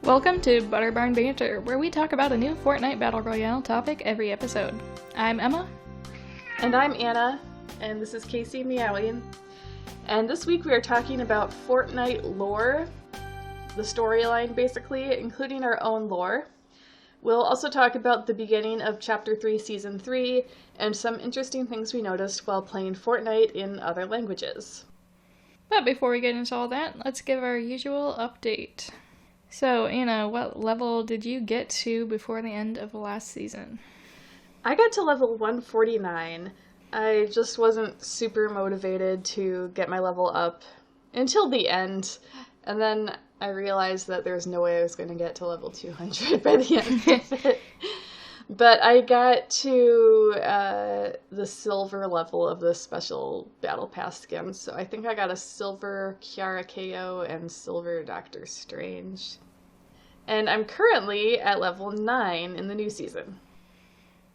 Welcome to Barn Banter, where we talk about a new Fortnite Battle Royale topic every episode. I'm Emma. And I'm Anna, and this is Casey Meowing. And this week we are talking about Fortnite lore, the storyline basically, including our own lore. We'll also talk about the beginning of Chapter 3, Season 3, and some interesting things we noticed while playing Fortnite in other languages. But before we get into all that, let's give our usual update. So, Anna, what level did you get to before the end of the last season? I got to level 149. I just wasn't super motivated to get my level up until the end, and then I realized that there's no way I was going to get to level 200 by the end of it. But I got to the silver level of the special Battle Pass skins, so I think I got a silver Kiara KO and silver Doctor Strange. And I'm currently at level 9 in the new season.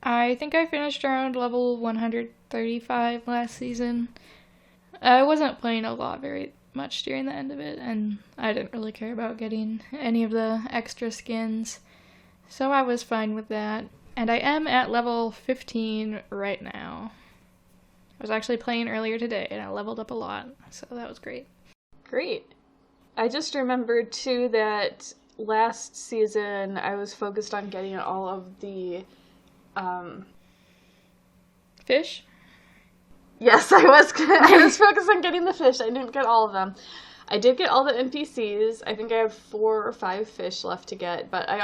I think I finished around level 135 last season. I wasn't playing a lot very much during the end of it, and I didn't really care about getting any of the extra skins, so I was fine with that. And I am at level 15 right now. I was actually playing earlier today, and I leveled up a lot, so that was great. Great. I just remembered, too, that last season I was focused on getting all of the, Fish? Yes, I was focused on getting the fish. I didn't get all of them. I did get all the NPCs. I think I have 4 or 5 fish left to get, but I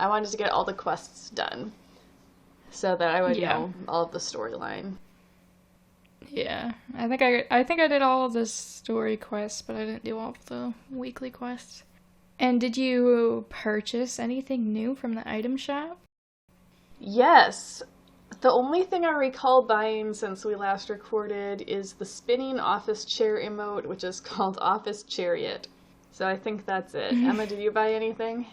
wanted to get all the quests done so that I would know all of the storyline. Yeah, I think I did all of the story quests, but I didn't do all of the weekly quests. And did you purchase anything new from the item shop? Yes. The only thing I recall buying since we last recorded is the spinning office chair emote, which is called Office Chariot. So I think that's it. Emma, did you buy anything?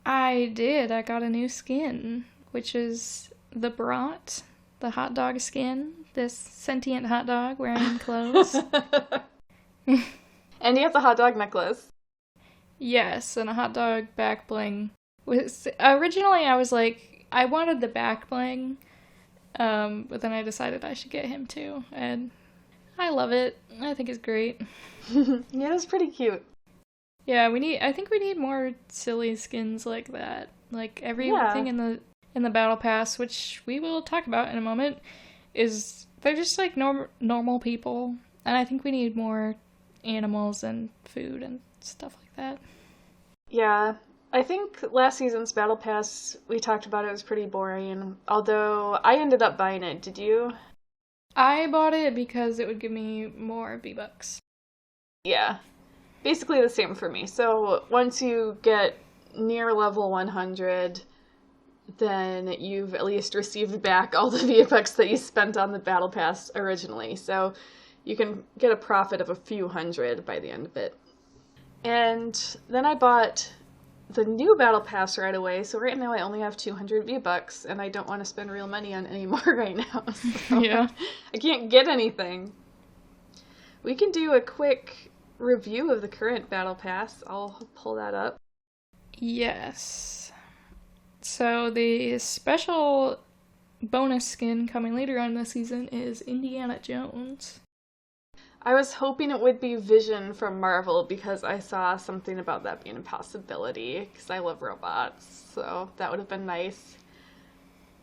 I did. I got a new skin, which is the Brat, the hot dog skin, this sentient hot dog wearing clothes. And you have the hot dog necklace. Yes, and a hot dog back bling. Originally, I was like, I wanted the back bling, but then I decided I should get him too, and I love it. I think it's great. Yeah, it's pretty cute. Yeah, I think we need more silly skins like that. Like everything in the battle pass, which we will talk about in a moment, they're just like normal people, and I think we need more animals and food and stuff like that. Yeah, I think last season's battle pass we talked about it was pretty boring. Although I ended up buying it. Did you? I bought it because it would give me more V-Bucks. Yeah. Basically the same for me. So once you get near level 100, then you've at least received back all the V-Bucks that you spent on the Battle Pass originally. So you can get a profit of a few hundred by the end of it. And then I bought the new Battle Pass right away. So right now I only have 200 V-Bucks, and I don't want to spend real money on any more right now. So Yeah. I can't get anything. We can do a quick review of the current Battle Pass. I'll pull that up. Yes. So the special bonus skin coming later on this season is Indiana Jones. I was hoping it would be Vision from Marvel because I saw something about that being a possibility because I love robots, so that would have been nice.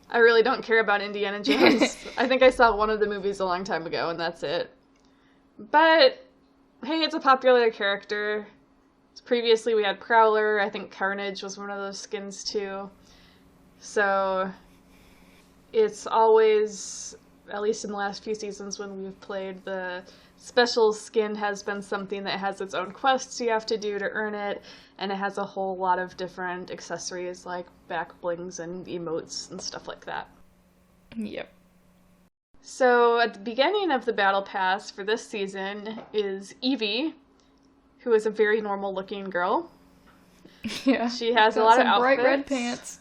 I really don't care about Indiana Jones. I think I saw one of the movies a long time ago and that's it. But hey, it's a popular character. Previously we had Prowler. I think Carnage was one of those skins too. So it's always, at least in the last few seasons when we've played, the special skin has been something that has its own quests you have to do to earn it, and it has a whole lot of different accessories like back blings and emotes and stuff like that. Yep. So at the beginning of the Battle Pass for this season is Evie, who is a very normal-looking girl. Yeah. She has a lot of outfits. Bright red pants.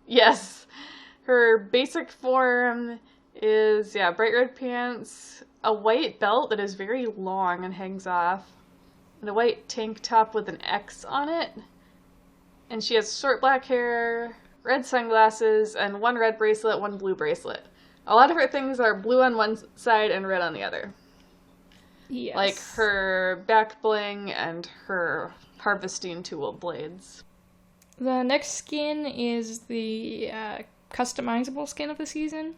Yes. Her basic form is, bright red pants, a white belt that is very long and hangs off, and a white tank top with an X on it, And she has short black hair, red sunglasses, and one red bracelet, one blue bracelet. A lot of her things are blue on one side and red on the other. Yes. Like her back bling and her harvesting tool blades. The next skin is the customizable skin of the season.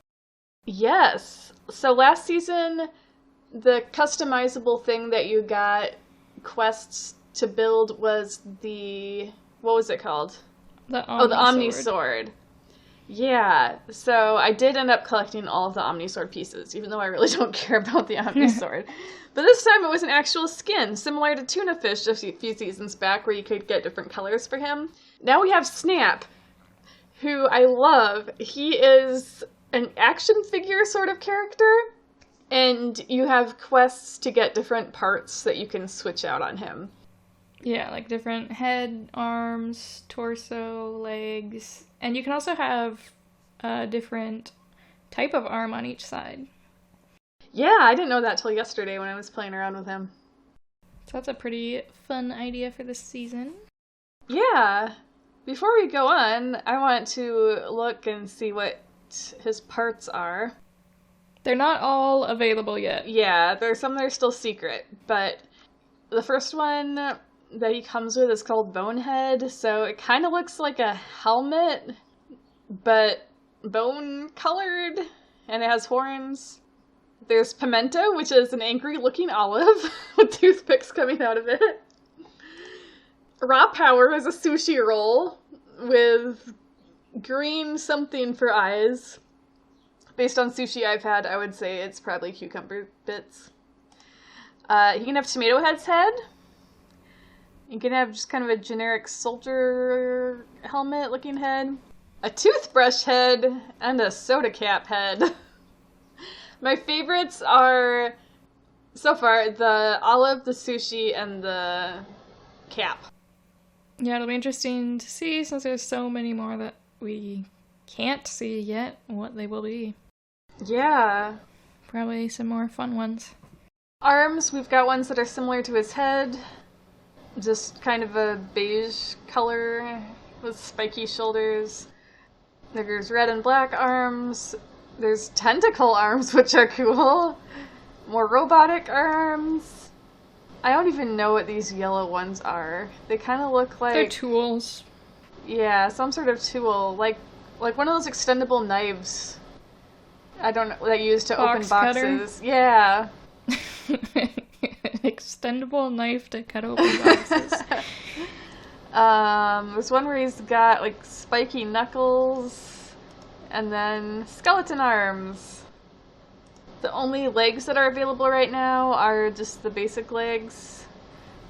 Yes. So last season, the customizable thing that you got quests to build was what was it called? The Omnisword. Yeah, so I did end up collecting all of the Omnisword pieces, even though I really don't care about the Omnisword. But this time it was an actual skin, similar to Tuna Fish a few seasons back, where you could get different colors for him. Now we have Snap, who I love. He is an action figure sort of character, and you have quests to get different parts that you can switch out on him. Yeah, like different head, arms, torso, legs. And you can also have a different type of arm on each side. Yeah, I didn't know that till yesterday when I was playing around with him. So that's a pretty fun idea for this season. Yeah. Before we go on, I want to look and see what his parts are. They're not all available yet. Yeah, there's some that are still secret, but the first one that he comes with is called Bonehead, so it kind of looks like a helmet, but bone-colored, and it has horns. There's Pimento, which is an angry-looking olive with toothpicks coming out of it. Raw Power is a sushi roll with green something for eyes. Based on sushi I've had, I would say it's probably cucumber bits. He can have Tomato Head's head. You can have just kind of a generic soldier helmet-looking head. A toothbrush head, and a soda cap head. My favorites are, so far, the olive, the sushi, and the cap. Yeah, it'll be interesting to see, since there's so many more that we can't see yet what they will be. Yeah. Probably some more fun ones. Arms, we've got ones that are similar to his head. Just kind of a beige color with spiky shoulders. There's red and black arms. There's tentacle arms, which are cool. More robotic arms. I don't even know what these yellow ones are. They kind of look like... They're tools. Yeah, some sort of tool. Like one of those extendable knives. I don't know, that you use to open boxes. Cutter? Yeah. An extendable knife to cut open boxes. There's one where he's got like spiky knuckles, and then skeleton arms. The only legs that are available right now are just the basic legs.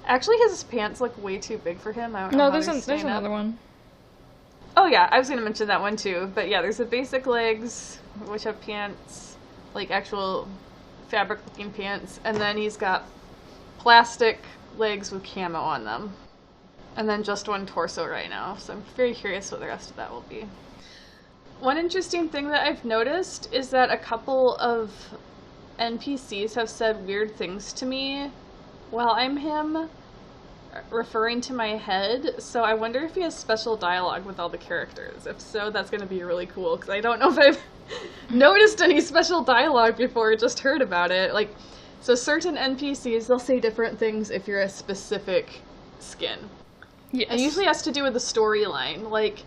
Actually, his pants look way too big for him. I don't know. No, there's another one. Oh yeah, I was gonna mention that one too. But yeah, there's the basic legs, which have pants, like actual fabric-looking pants, and then he's got plastic legs with camo on them. And then just one torso right now, so I'm very curious what the rest of that will be. One interesting thing that I've noticed is that a couple of NPCs have said weird things to me while I'm him, referring to my head, so I wonder if he has special dialogue with all the characters. If so, that's going to be really cool, because I don't know if I've noticed any special dialogue before, just heard about it. Like, so certain NPCs, they'll say different things if you're a specific skin. Yes. It usually has to do with the storyline. Like,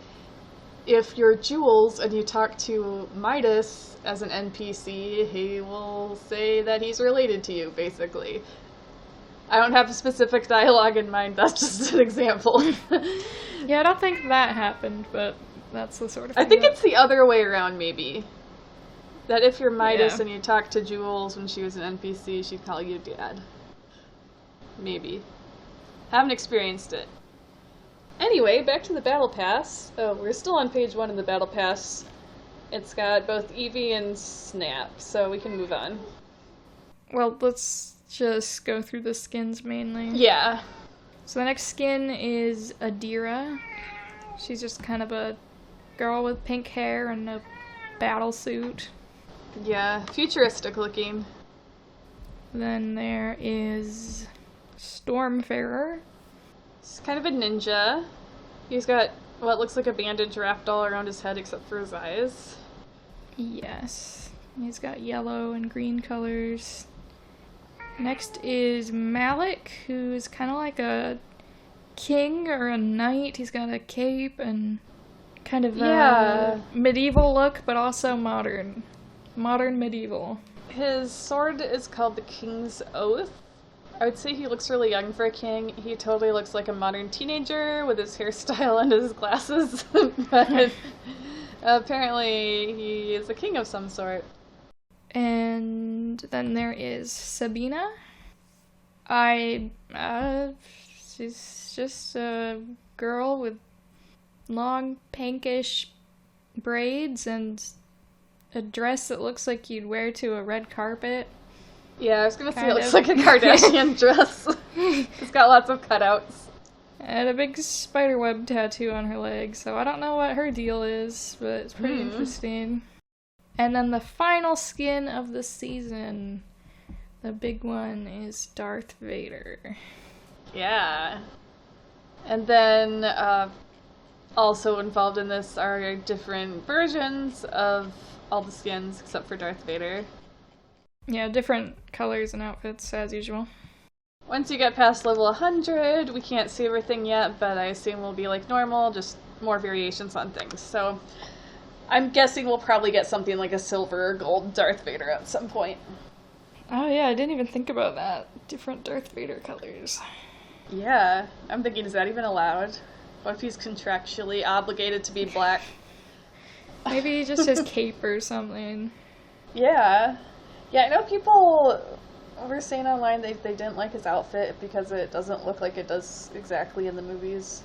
if you're Jules and you talk to Midas as an NPC, he will say that he's related to you, basically. I don't have a specific dialogue in mind, that's just an example. Yeah, I don't think that happened, but that's the sort of thing I think it's the other way around, maybe. That if you're Midas Yeah. and you talk to Jules when she was an NPC, she'd call you Dad. Maybe. Haven't experienced it. Anyway, back to the Battle Pass. Oh, we're still on page 1 of the Battle Pass. It's got both Eevee and Snap, so we can move on. Well, let's just go through the skins mainly. Yeah. So the next skin is Adira. She's just kind of a girl with pink hair and a battle suit. Yeah, futuristic looking. Then there is Stormfarer. She's kind of a ninja. He's got what looks like a bandage wrapped all around his head except for his eyes. Yes. He's got yellow and green colors. Next is Malik, who's kind of like a king or a knight. He's got a cape and kind of a medieval look, but also modern. Modern medieval. His sword is called the King's Oath. I would say he looks really young for a king. He totally looks like a modern teenager with his hairstyle and his glasses. But apparently he is a king of some sort. And then there is Sabina. She's just a girl with long pinkish braids and a dress that looks like you'd wear to a red carpet. Yeah, I was gonna say it looks like a Kardashian dress. It's got lots of cutouts. And a big spiderweb tattoo on her leg, so I don't know what her deal is, but it's pretty interesting. And then the final skin of the season, the big one, is Darth Vader. Yeah. And then also involved in this are different versions of all the skins except for Darth Vader. Yeah, different colors and outfits as usual. Once you get past level 100, we can't see everything yet, but I assume we'll be like normal, just more variations on things. So I'm guessing we'll probably get something like a silver or gold Darth Vader at some point. Oh yeah, I didn't even think about that. Different Darth Vader colors. Yeah, I'm thinking, is that even allowed? What if he's contractually obligated to be black? Maybe just his cape or something. Yeah. Yeah, I know people were saying online they didn't like his outfit because it doesn't look like it does exactly in the movies.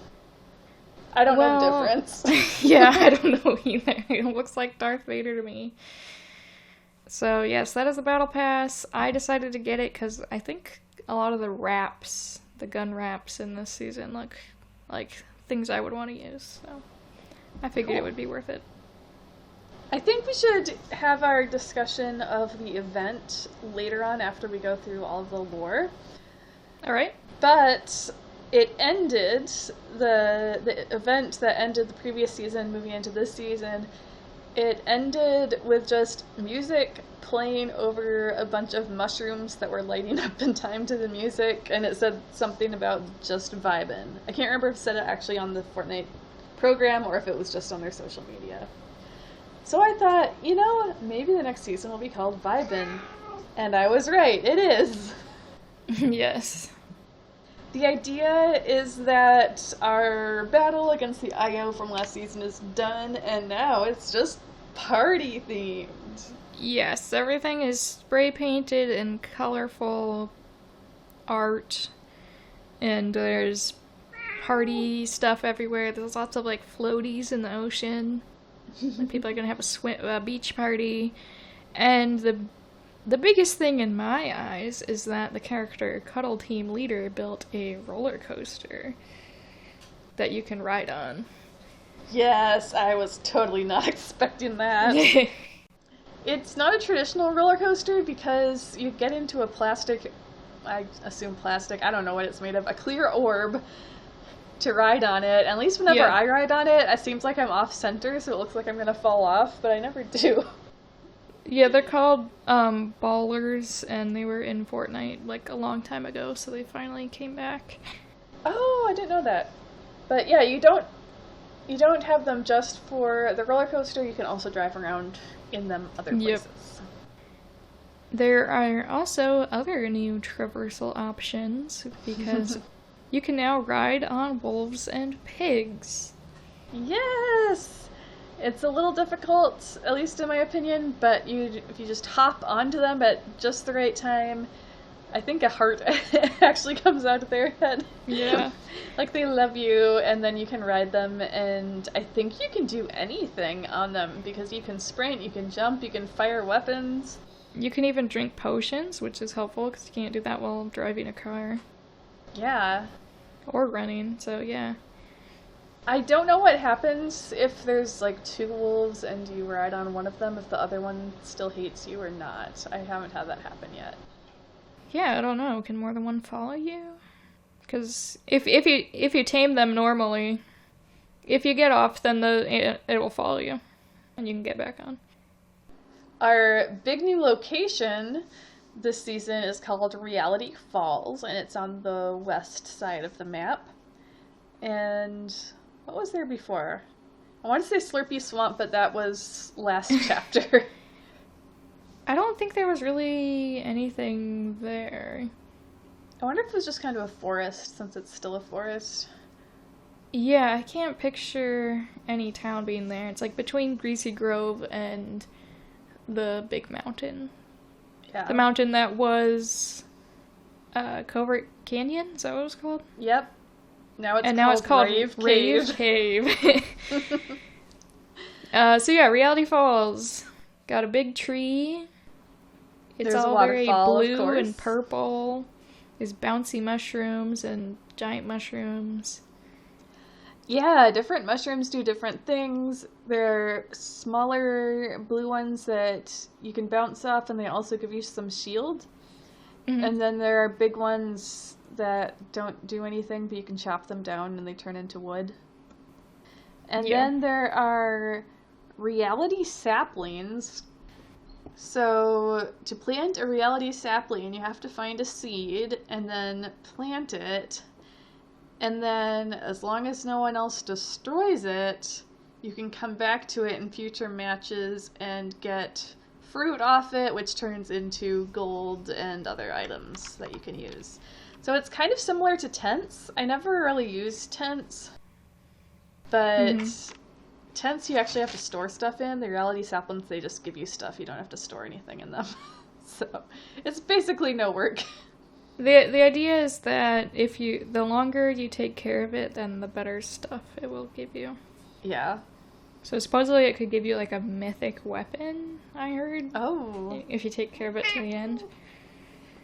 I don't know the difference. Yeah, I don't know either. It looks like Darth Vader to me. So yes, that is the battle pass. I decided to get it because I think a lot of the wraps, the gun wraps in this season look like things I would want to use. So I figured it would be worth it. I think we should have our discussion of the event later on after we go through all of the lore. All right. But it ended, the event that ended the previous season moving into this season, it ended with just music playing over a bunch of mushrooms that were lighting up in time to the music, and it said something about just Vibin. I can't remember if it said it actually on the Fortnite program or if it was just on their social media. So I thought, maybe the next season will be called Vibin. And I was right, it is. Yes. The idea is that our battle against the IO from last season is done, and now it's just party themed. Yes, everything is spray painted and colorful art, and there's party stuff everywhere. There's lots of floaties in the ocean. People are gonna have a beach party, and the biggest thing in my eyes is that the character Cuddle Team Leader built a roller coaster that you can ride on. Yes, I was totally not expecting that. It's not a traditional roller coaster because you get into a plastic, I assume plastic, I don't know what it's made of, a clear orb to ride on it. At least whenever I ride on it, it seems like I'm off center, so it looks like I'm gonna fall off, but I never do. Yeah, they're called ballers, and they were in Fortnite a long time ago, so they finally came back. Oh, I didn't know that. But yeah, you don't have them just for the roller coaster. You can also drive around in them other places. Yep. There are also other new traversal options because you can now ride on wolves and pigs. Yes! It's a little difficult, at least in my opinion, but if you just hop onto them at just the right time, I think a heart actually comes out of their head. Yeah. They love you, and then you can ride them, and I think you can do anything on them, because you can sprint, you can jump, you can fire weapons. You can even drink potions, which is helpful, because you can't do that while driving a car. Yeah. Or running, so yeah. I don't know what happens if there's two wolves and you ride on one of them, if the other one still hates you or not. I haven't had that happen yet. Yeah, I don't know. Can more than one follow you? Because if you tame them normally, if you get off, then it will follow you, and you can get back on. Our big new location this season is called Reality Falls, and it's on the west side of the map. And what was there before? I want to say Slurpy Swamp, but that was last chapter. I don't think there was really anything there. I wonder if it was just kind of a forest, since it's still a forest. Yeah, I can't picture any town being there. It's like between Greasy Grove and the big mountain. Yeah. The mountain that was Covert Canyon, is that what it was called? Yep. Now it's called Rave Cave. So yeah, Reality Falls. Got a big tree. It's There's all a very waterfall, of blue course. and purple. There's bouncy mushrooms and giant mushrooms. Yeah, different mushrooms do different things. They're smaller blue ones that you can bounce off, and they also give you some shield. Mm-hmm. And then there are big ones that don't do anything, but you can chop them down and they turn into wood. And then there are reality saplings. So to plant a reality sapling, you have to find a seed and then plant it. And then as long as no one else destroys it, you can come back to it in future matches and get fruit off it, which turns into gold and other items that you can use. So it's kind of similar to tents. I never really used tents, but tents you actually have to store stuff in. The reality saplings, they just give you stuff. You don't have to store anything in them. So it's basically no work. The idea is that the longer you take care of it, then the better stuff it will give you. Yeah. So supposedly it could give you like a mythic weapon, I heard. Oh. If you take care of it to the end.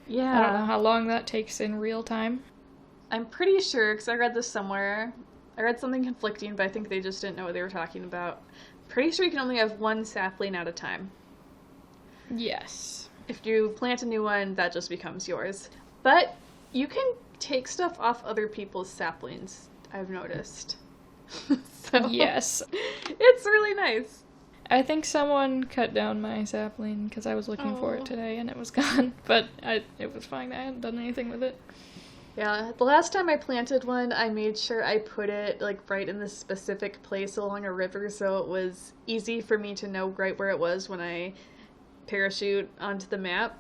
Yeah. I don't know how long that takes in real time. I'm pretty sure, because I read this somewhere. I read something conflicting, but I think they just didn't know what they were talking about. Pretty sure you can only have one sapling at a time. Yes. If you plant a new one, that just becomes yours. But you can take stuff off other people's saplings, I've noticed. So, yes. It's really nice. I think someone cut down my sapling because I was looking for it today and it was gone. But it was fine. I hadn't done anything with it. Yeah, the last time I planted one, I made sure I put it like right in this specific place along a river, so it was easy for me to know right where it was when I parachute onto the map.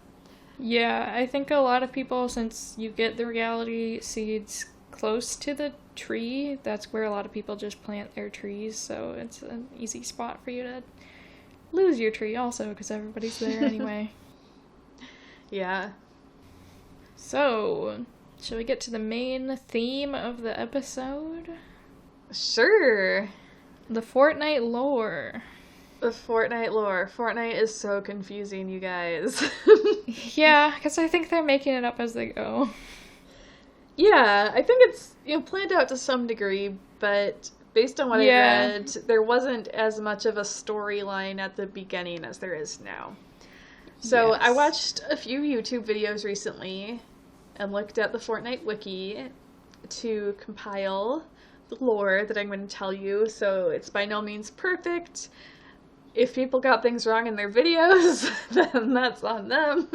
Yeah, I think a lot of people, since you get the reality seeds close to the tree, that's where a lot of people just plant their trees, so it's an easy spot for you to lose your tree also, because everybody's there anyway. Yeah. So, shall we get to the main theme of the episode? Sure. The Fortnite lore. The Fortnite lore. Fortnite is so confusing, you guys. Yeah, because I think they're making it up as they go. Yeah, I think it's planned out to some degree, but based on what I read, there wasn't as much of a storyline at the beginning as there is now. So I watched a few YouTube videos recently and looked at the Fortnite wiki to compile the lore that I'm going to tell you, so it's by no means perfect. If people got things wrong in their videos, then that's on them.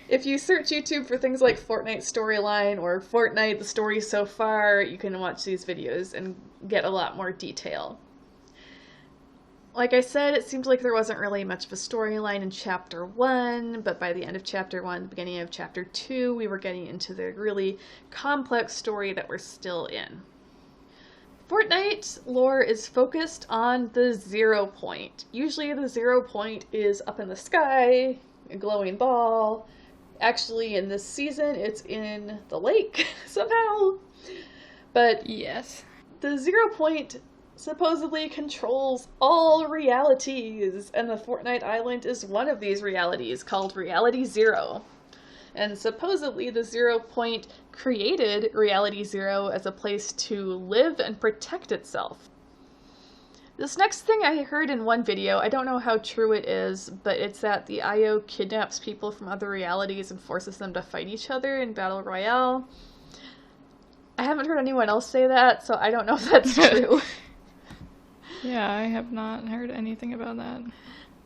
If you search YouTube for things like Fortnite storyline or Fortnite the story so far, you can watch these videos and get a lot more detail. Like I said, it seems like there wasn't really much of a storyline in Chapter 1, but by the end of Chapter 1, the beginning of Chapter 2, we were getting into the really complex story that we're still in. Fortnite lore is focused on the 0 point. Usually the 0 point is up in the sky, a glowing ball. Actually, in this season, it's in the lake, somehow. But yes, the 0 point supposedly controls all realities, and the Fortnite Island is one of these realities, called Reality 0. And supposedly the 0 point created Reality 0 as a place to live and protect itself. This next thing I heard in one video, I don't know how true it is, but it's that the IO kidnaps people from other realities and forces them to fight each other in Battle Royale. I haven't heard anyone else say that, so I don't know if that's true. Yeah, I have not heard anything about that.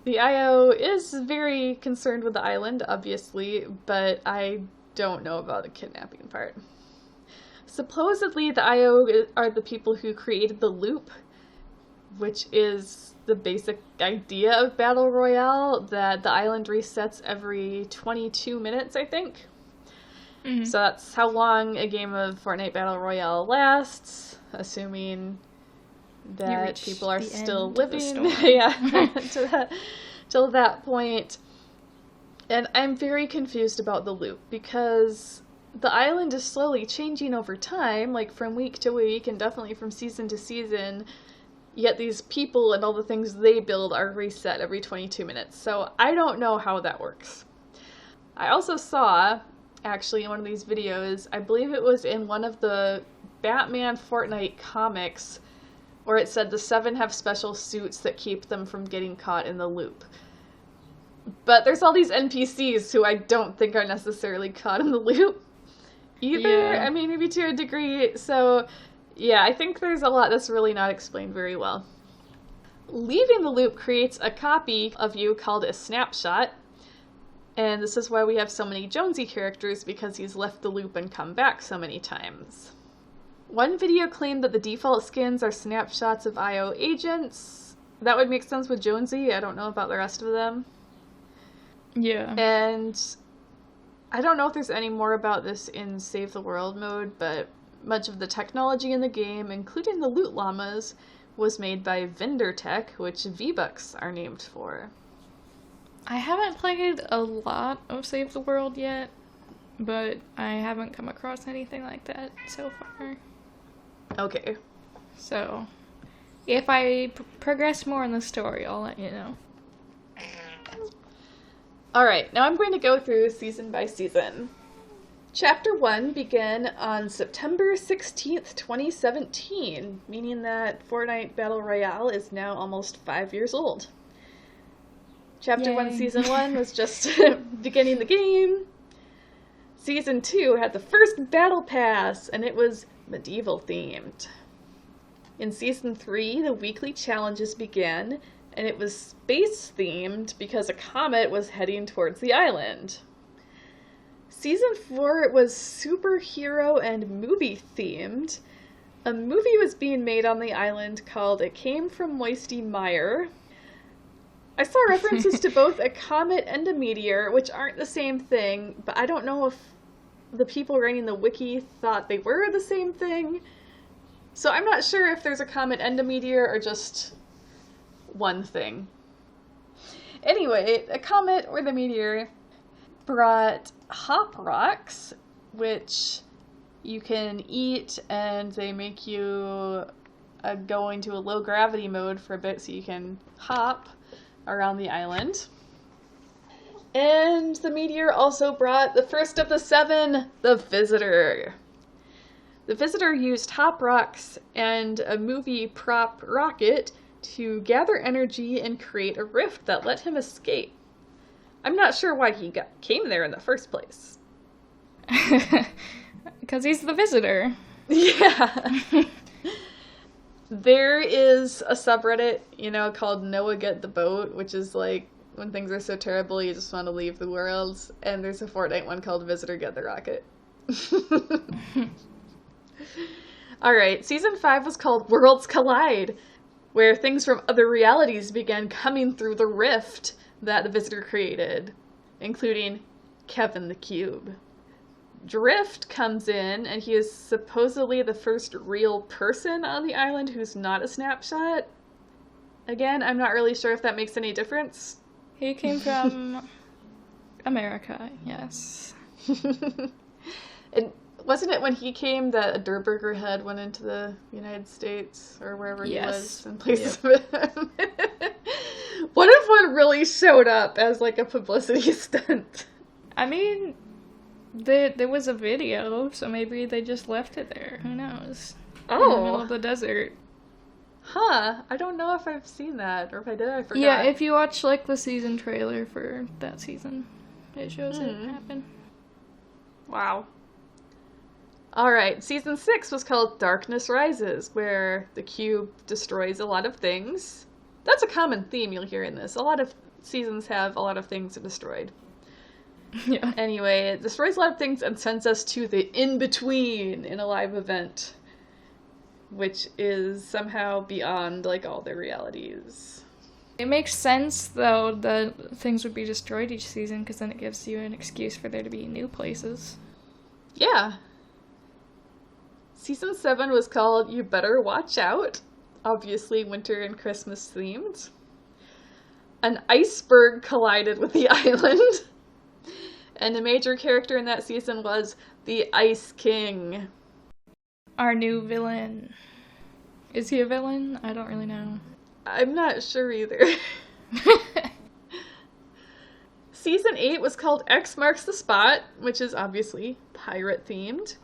The IO is very concerned with the island, obviously, but I don't know about the kidnapping part. Supposedly, the IO are the people who created the loop, which is the basic idea of Battle Royale, that the island resets every 22 minutes, I think. Mm-hmm. So that's how long a game of Fortnite Battle Royale lasts, assuming that people are still living yeah, till that point. And I'm very confused about the loop, because the island is slowly changing over time, like from week to week, and definitely from season to season, yet these people and all the things they build are reset every 22 minutes. So I don't know how that works. I also saw, actually, in one of these videos, I believe it was in one of the Batman Fortnite comics, where it said the 7 have special suits that keep them from getting caught in the loop. But there's all these NPCs who I don't think are necessarily caught in the loop either. Yeah. I mean, maybe to a degree. So, yeah, I think there's a lot that's really not explained very well. Leaving the loop creates a copy of you called a snapshot. And this is why we have so many Jonesy characters, because he's left the loop and come back so many times. One video claimed that the default skins are snapshots of IO agents. That would make sense with Jonesy. I don't know about the rest of them. Yeah. And I don't know if there's any more about this in Save the World mode, but much of the technology in the game, including the loot llamas, was made by Vendor Tech, which V-Bucks are named for. I haven't played a lot of Save the World yet, but I haven't come across anything like that so far. Okay. So, if I progress more in the story, I'll let you know. Alright, now I'm going to go through season by season. Chapter 1 began on September 16th, 2017, meaning that Fortnite Battle Royale is now almost 5 years old. Chapter Yay. 1, Season 1 was just beginning the game. Season 2 had the first Battle Pass, and it was medieval themed. In Season 3, the weekly challenges began, and it was space themed because a comet was heading towards the island. Season 4 was superhero and movie themed. A movie was being made on the island called It Came from Moisty Mire. I saw references to both a comet and a meteor, which aren't the same thing, but I don't know if the people writing the wiki thought they were the same thing. So I'm not sure if there's a comet and a meteor or just one thing. Anyway, a comet or the meteor brought hop rocks, which you can eat, and they make you go into a low gravity mode for a bit so you can hop around the island. And the meteor also brought the first of the 7, the Visitor. The Visitor used hop rocks and a movie prop rocket to gather energy and create a rift that let him escape. I'm not sure why he came there in the first place. Because he's the Visitor. Yeah. There is a subreddit, called Noah Get the Boat, which is like when things are so terrible you just want to leave the world. And there's a Fortnite one called Visitor Get the Rocket. Alright, Season 5 was called Worlds Collide, where things from other realities began coming through the rift that the Visitor created, including Kevin the Cube. Drift comes in, and he is supposedly the first real person on the island who's not a snapshot. Again, I'm not really sure if that makes any difference. He came from America, yes. And wasn't it when he came that a Durburger head went into the United States, or wherever he was, in places with him? What if one really showed up as like a publicity stunt? I mean, there was a video, so maybe they just left it there. Who knows? Oh. In the middle of the desert. Huh. I don't know if I've seen that, or if I did, I forgot. Yeah, if you watch, like, the season trailer for that season, it shows it happen. Wow. Alright, season 6 was called Darkness Rises, where the cube destroys a lot of things. That's a common theme you'll hear in this. A lot of seasons have a lot of things destroyed. Yeah. Anyway, it destroys a lot of things and sends us to the in-between in a live event, which is somehow beyond, like, all their realities. It makes sense, though, that things would be destroyed each season, because then it gives you an excuse for there to be new places. Yeah. Season 7 was called You Better Watch Out. Obviously winter and Christmas themed. An iceberg collided with the island. And the major character in that season was the Ice King. Our new villain. Is he a villain? I don't really know. I'm not sure either. Season 8 was called X Marks the Spot, which is obviously pirate themed.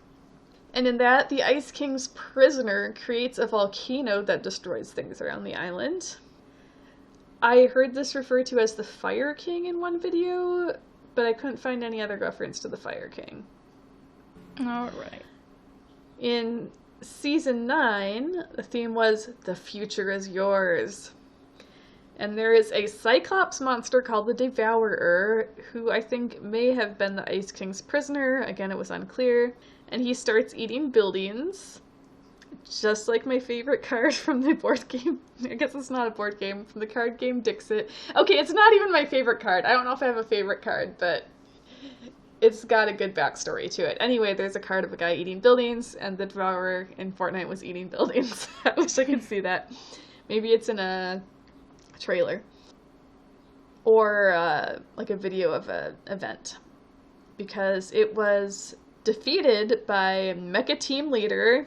And in that, the Ice King's prisoner creates a volcano that destroys things around the island. I heard this referred to as the Fire King in one video, but I couldn't find any other reference to the Fire King. Alright. In season 9, the theme was The Future is Yours. And there is a Cyclops monster called the Devourer, who I think may have been the Ice King's prisoner. Again, it was unclear. And he starts eating buildings, just like my favorite card from the board game. I guess it's not a board game, from the card game Dixit. Okay, it's not even my favorite card. I don't know if I have a favorite card, but it's got a good backstory to it. Anyway, there's a card of a guy eating buildings, and the Devourer in Fortnite was eating buildings. I wish I could see that. Maybe it's in a trailer. Or like a video of an event. Because it was defeated by Mecha Team Leader,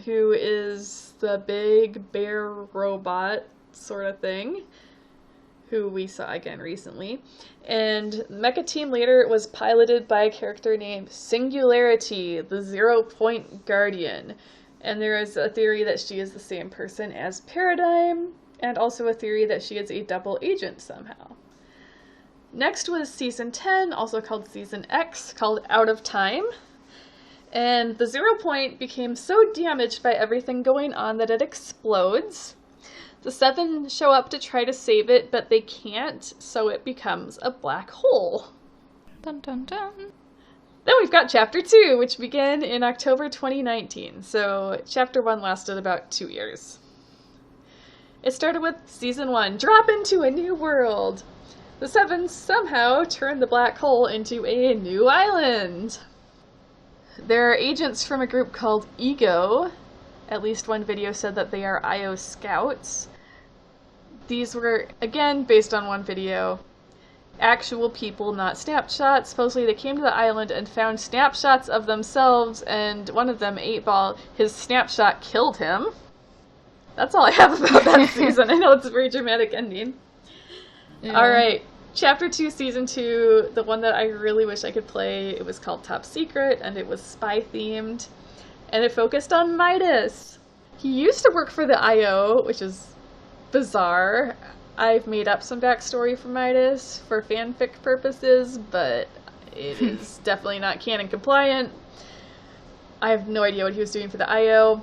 who is the big bear robot sort of thing, who we saw again recently. And Mecha Team Leader was piloted by a character named Singularity, the 0 Point Guardian. And there is a theory that she is the same person as Paradigm, and also a theory that she is a double agent somehow. Next was Season 10, also called Season X, called Out of Time. And the 0 Point became so damaged by everything going on that it explodes. The 7 show up to try to save it, but they can't, so it becomes a black hole. Dun dun dun. Then we've got Chapter 2, which began in October 2019, so Chapter 1 lasted about 2 years. It started with Season 1, Drop into a New World. The 7 somehow turned the black hole into a new island. There are agents from a group called Ego. At least one video said that they are IO scouts. These were, again, based on one video, actual people, not snapshots. Supposedly they came to the island and found snapshots of themselves, and one of them, 8-Ball, his snapshot killed him. That's all I have about that season. I know it's a very dramatic ending. Yeah. Alright, Chapter 2, Season 2, the one that I really wish I could play, it was called Top Secret, and it was spy-themed, and it focused on Midas. He used to work for the IO, which is bizarre. I've made up some backstory for Midas for fanfic purposes, but it is definitely not canon compliant. I have no idea what he was doing for the IO.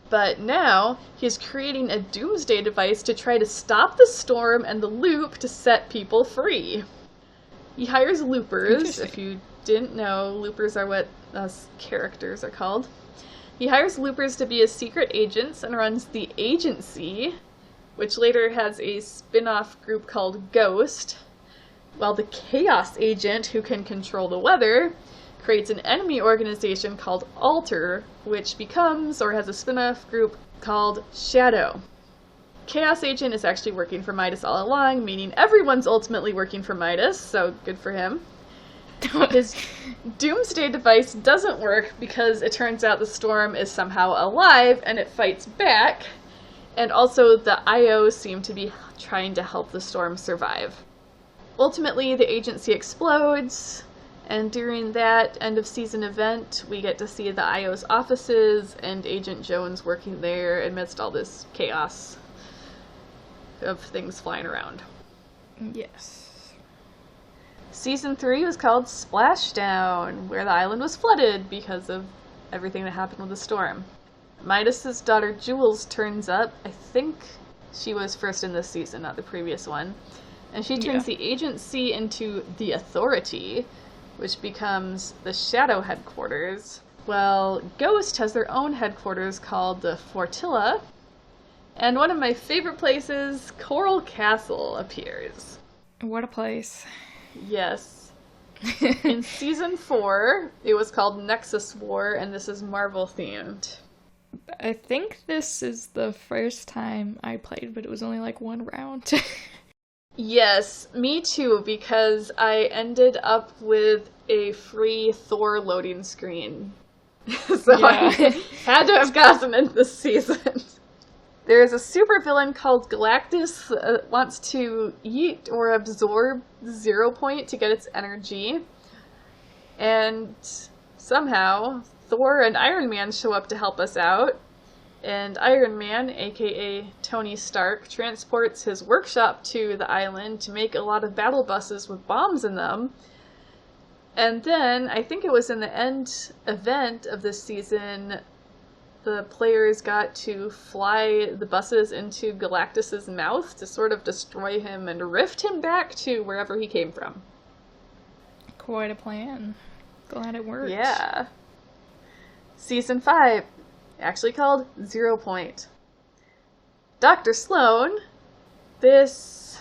But now, he's creating a doomsday device to try to stop the storm and the loop to set people free. He hires loopers. If you didn't know, loopers are what us characters are called. He hires loopers to be his secret agents and runs the Agency, which later has a spin-off group called Ghost, while the Chaos Agent, who can control the weather, creates an enemy organization called Alter, which becomes, or has a spin-off group called Shadow. Chaos Agent is actually working for Midas all along, meaning everyone's ultimately working for Midas, so good for him. His doomsday device doesn't work because it turns out the storm is somehow alive and it fights back, and also the IO seem to be trying to help the storm survive. Ultimately, the agency explodes, and during that end-of-season event, we get to see the IO's offices and Agent Jones working there amidst all this chaos of things flying around. Yes. Season 3 was called Splashdown, where the island was flooded because of everything that happened with the storm. Midas's daughter Jules turns up. I think she was first in this season, not the previous one. And she turns the agency into the Authority, which becomes the Shadow Headquarters. Well, Ghost has their own headquarters called the Fortilla. And one of my favorite places, Coral Castle, appears. What a place. Yes. In Season 4, it was called Nexus War, and this is Marvel themed. I think this is the first time I played, but it was only like one round. Yes, me too, because I ended up with a free Thor loading screen. So I had to have gotten it this season. There is a supervillain called Galactus that wants to eat or absorb 0 Point to get its energy. And somehow, Thor and Iron Man show up to help us out. And Iron Man, aka Tony Stark, transports his workshop to the island to make a lot of battle buses with bombs in them. And then, I think it was in the end event of this season, the players got to fly the buses into Galactus's mouth to sort of destroy him and rift him back to wherever he came from. Quite a plan. Glad it worked. Yeah. Season 5, actually called 0 Point. Dr. Sloan, this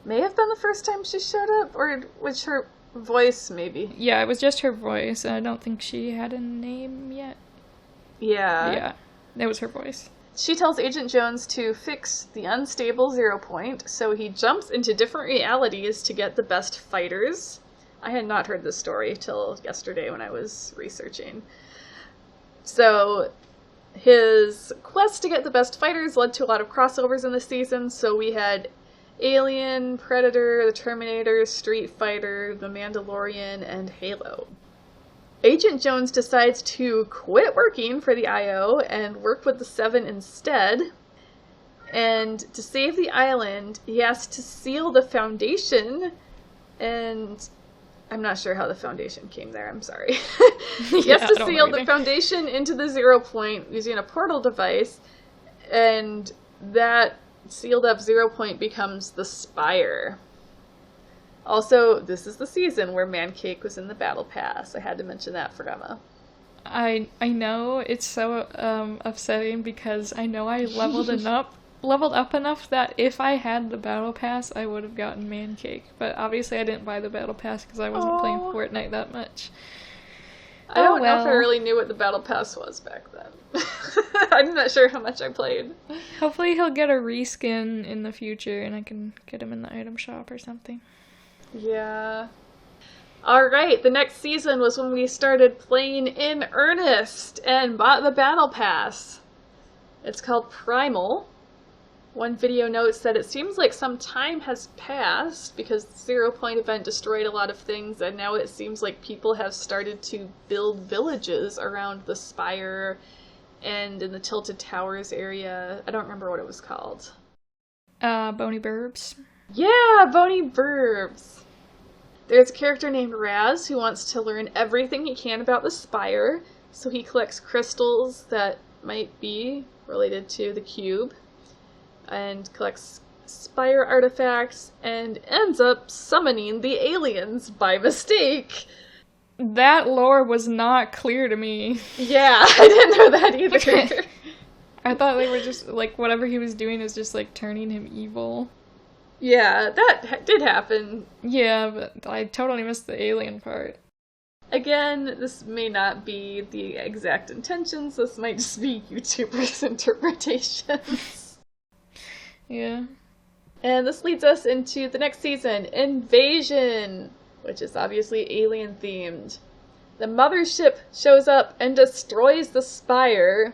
may have been the first time she showed up, or was her voice, maybe? Yeah, it was just her voice. I don't think she had a name yet. Yeah. Yeah, it was her voice. She tells Agent Jones to fix the unstable 0 Point, so he jumps into different realities to get the best fighters. I had not heard this story till yesterday when I was researching. So his quest to get the best fighters led to a lot of crossovers in this season, so we had Alien, Predator, the Terminator, Street Fighter, The Mandalorian, and Halo. Agent Jones decides to quit working for the IO and work with the Seven instead. And to save the island, he has to seal the Foundation, and I'm not sure how the Foundation came there, I'm sorry. He has to seal the Foundation into the 0 Point using a portal device, and that sealed up 0 Point becomes the Spire. Also, this is the season where Mancake was in the Battle Pass. I had to mention that for Emma. I know it's so upsetting because I know I leveled up enough that if I had the Battle Pass, I would have gotten Mancake. But obviously I didn't buy the Battle Pass because I wasn't playing Fortnite that much. I don't know if I really knew what the Battle Pass was back then. I'm not sure how much I played. Hopefully he'll get a reskin in the future and I can get him in the item shop or something. Yeah. Alright, the next season was when we started playing in earnest and bought the Battle Pass. It's called Primal. One video notes that it seems like some time has passed because the 0 Point event destroyed a lot of things, and now it seems like people have started to build villages around the Spire and in the Tilted Towers area. I don't remember what it was called. Bony Burbs. Yeah, Bony Burbs. There's a character named Raz who wants to learn everything he can about the Spire, so he collects crystals that might be related to the cube, and collects Spire artifacts, and ends up summoning the aliens by mistake. That lore was not clear to me. Yeah, I didn't know that either. I thought they were just, like, whatever he was doing is just, like, turning him evil. Yeah, that did happen. Yeah, but I totally missed the alien part. Again, this may not be the exact intentions. This might just be YouTubers' interpretations. Yeah. And this leads us into the next season, Invasion, which is obviously alien-themed. The mothership shows up and destroys the Spire.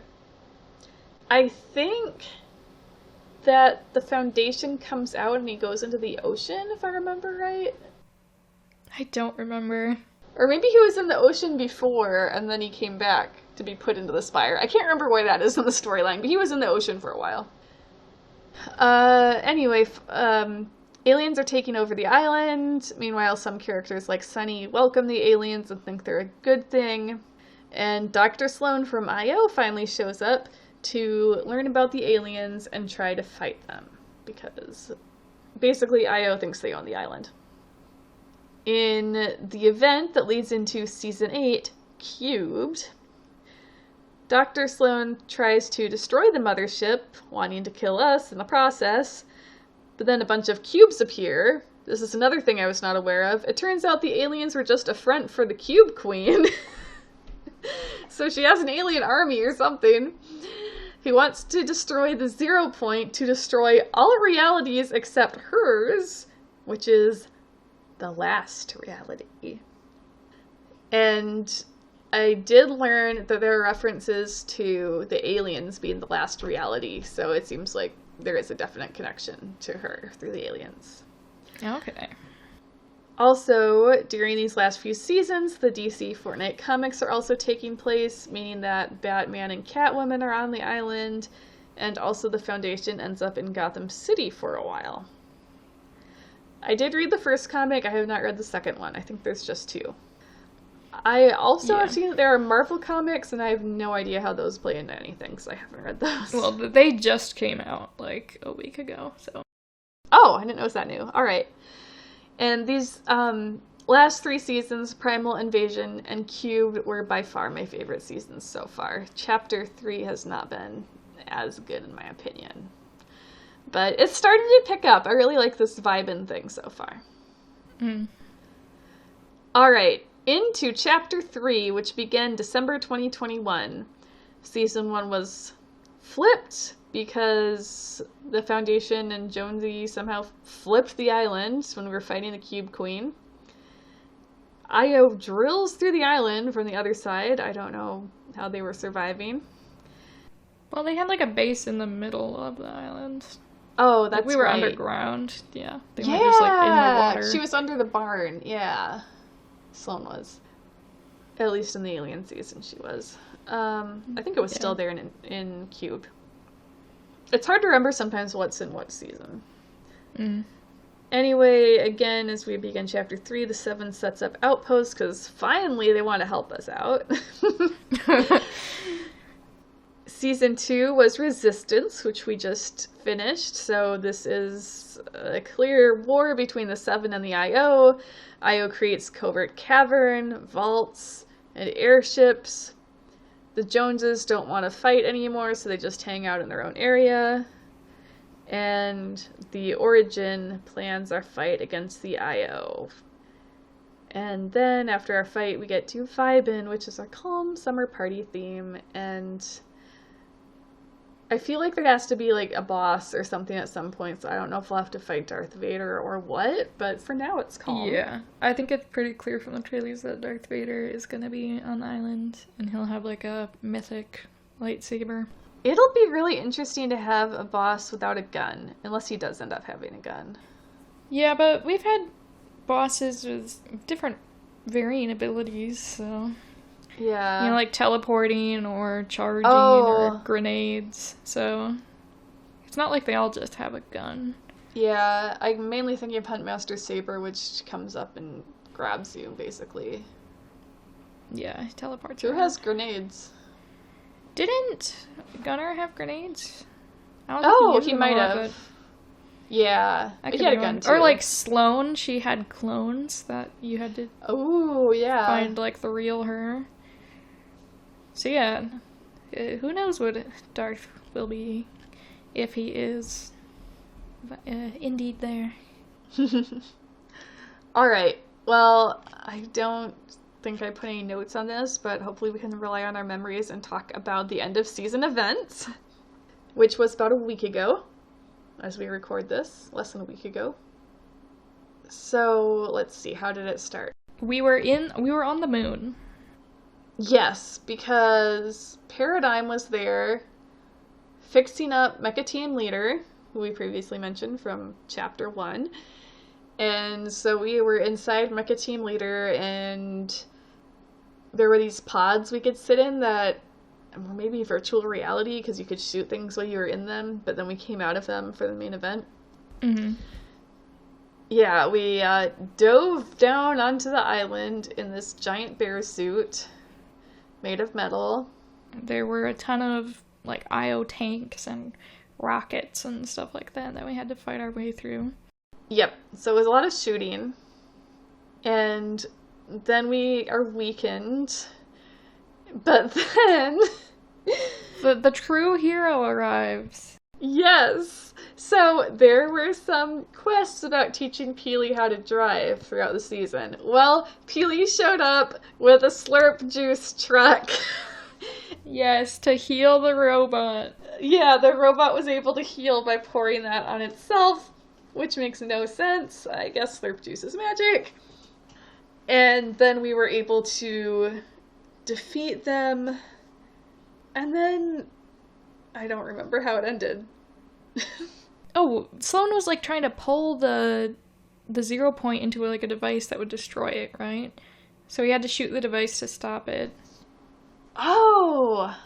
I think that the Foundation comes out and he goes into the ocean, if I remember right. I don't remember. Or maybe he was in the ocean before, and then he came back to be put into the Spire. I can't remember why that is in the storyline, but he was in the ocean for a while. Anyway, aliens are taking over the island. Meanwhile, some characters like Sunny welcome the aliens and think they're a good thing. And Dr. Sloan from IO finally shows up to learn about the aliens and try to fight them, because basically IO thinks they own the island. In the event that leads into Season 8, Cubed, Dr. Sloan tries to destroy the mothership, wanting to kill us in the process, but then a bunch of cubes appear. This is another thing I was not aware of. It turns out the aliens were just a front for the Cube Queen. So she has an alien army or something. He wants to destroy the 0 point to destroy all realities except hers, which is the last reality. And I did learn that there are references to the aliens being the last reality, so it seems like there is a definite connection to her through the aliens. Okay. Also, during these last few seasons, the DC Fortnite comics are also taking place, meaning that Batman and Catwoman are on the island, and also the Foundation ends up in Gotham City for a while. I did read the first comic, I have not read the second one. I think there's just 2. I also have seen that there are Marvel comics, and I have no idea how those play into anything, because I haven't read those. Well, they just came out, like, a week ago, so. Oh, I didn't know it was that new. Alright. And these last 3 seasons, Primal Invasion and Cubed, were by far my favorite seasons so far. Chapter 3 has not been as good, in my opinion. But it's starting to pick up. I really like this Vibin thing so far. Alright, into Chapter 3, which began December 2021. Season 1 was flipped because the Foundation and Jonesy somehow flipped the island when we were fighting the Cube Queen. Io drills through the island from the other side. I don't know how they were surviving. Well, they had, like, a base in the middle of the island. Oh, that's right. We were underground, yeah. They weren't just, like, in the water. She was under the barn, yeah. Sloan was. At least in the alien season, she was. I think it was still there in Cube. It's hard to remember sometimes what's in what season. Anyway, again, as we begin Chapter 3, the Seven sets up outposts, because finally they want to help us out. Season 2 was Resistance, which we just finished, so this is a clear war between the Seven and the IO. IO creates covert cavern, vaults, and airships. The Joneses don't want to fight anymore, so they just hang out in their own area. And the Origin plans our fight against the IO. And then, after our fight, we get to Vibin, which is our calm summer party theme, and I feel like there has to be, like, a boss or something at some point, so I don't know if we'll have to fight Darth Vader or what, but for now it's calm. Yeah, I think it's pretty clear from the trailers that Darth Vader is gonna be on the island, and he'll have, like, a mythic lightsaber. It'll be really interesting to have a boss without a gun, unless he does end up having a gun. Yeah, but we've had bosses with different varying abilities, so... Yeah. You know, like teleporting or charging or grenades. So it's not like they all just have a gun. Yeah, I'm mainly thinking of Huntmaster Saber, which comes up and grabs you, basically. Yeah, teleports. Who has grenades? Didn't Gunnar have grenades? He might have. Yeah, he had a gun too. Or like Sloane, she had clones that you had to find like the real her. So yeah, who knows what Darth will be, if he is indeed there. Alright, well, I don't think I put any notes on this, but hopefully we can rely on our memories and talk about the end of season events, which was about a week ago, as we record this, less than a week ago. So, let's see, how did it start? We were on the moon. Yes, because Paradigm was there fixing up Mecha Team Leader, who we previously mentioned from Chapter 1. And so we were inside Mecha Team Leader, and there were these pods we could sit in that were maybe virtual reality, because you could shoot things while you were in them, but then we came out of them for the main event. Mm-hmm. Yeah, we dove down onto the island in this giant bear suit. made of metal. There were a ton of like IO tanks and rockets and stuff like that we had to fight our way through. Yep. So it was a lot of shooting. And then we are weakened. But then The true hero arrives. yes. So there were some quests about teaching Peely how to drive throughout the season. Well, Peely showed up with a slurp juice truck. Yes, to heal the robot. Yeah, the robot was able to heal by pouring that on itself, which makes no sense. I guess slurp juice is magic. And then we were able to defeat them. And then I don't remember how it ended. Oh, Sloan was like trying to pull the 0 point into like a device that would destroy it, right? So he had to shoot the device to stop it. Oh!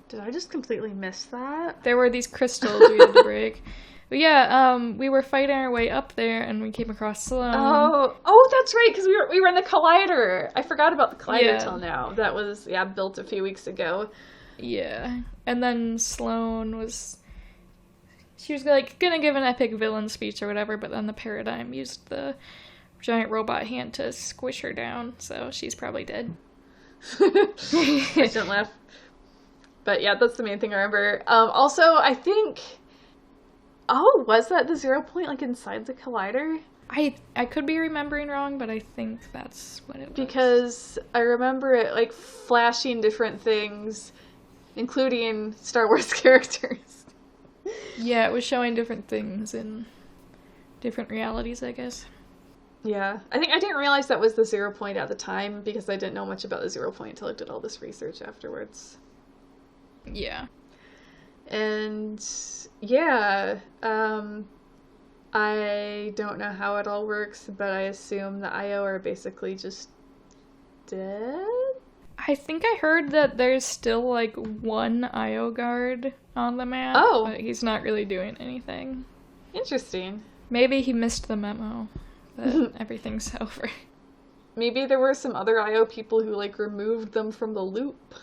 Did I just completely miss that? There were these crystals we had to break. But yeah, we were fighting our way up there and we came across Sloan. Oh, that's right, because we were in the collider. I forgot about the collider Yeah. till now. That was, built a few weeks ago. Yeah. And then Sloan was... She was like gonna give an epic villain speech or whatever, but then the Paradigm used the giant robot hand to squish her down, so she's probably dead. I shouldn't laugh. But yeah, that's the main thing I remember. Also, I think... Oh, was that the 0 point, like, inside the collider? I could be remembering wrong, but I think that's what it was. Because I remember it, like, flashing different things, including Star Wars characters. Yeah, it was showing different things in different realities, I guess. Yeah. I think I didn't realize that was the 0 point at the time, because I didn't know much about the 0 point until I did all this research afterwards. Yeah. And yeah, I don't know how it all works, but I assume the IO are basically just dead? I think I heard that there's still like one IO guard on the map, Oh. but he's not really doing anything. Interesting. Maybe he missed the memo that everything's over. Maybe there were some other IO people who, like, removed them from the loop.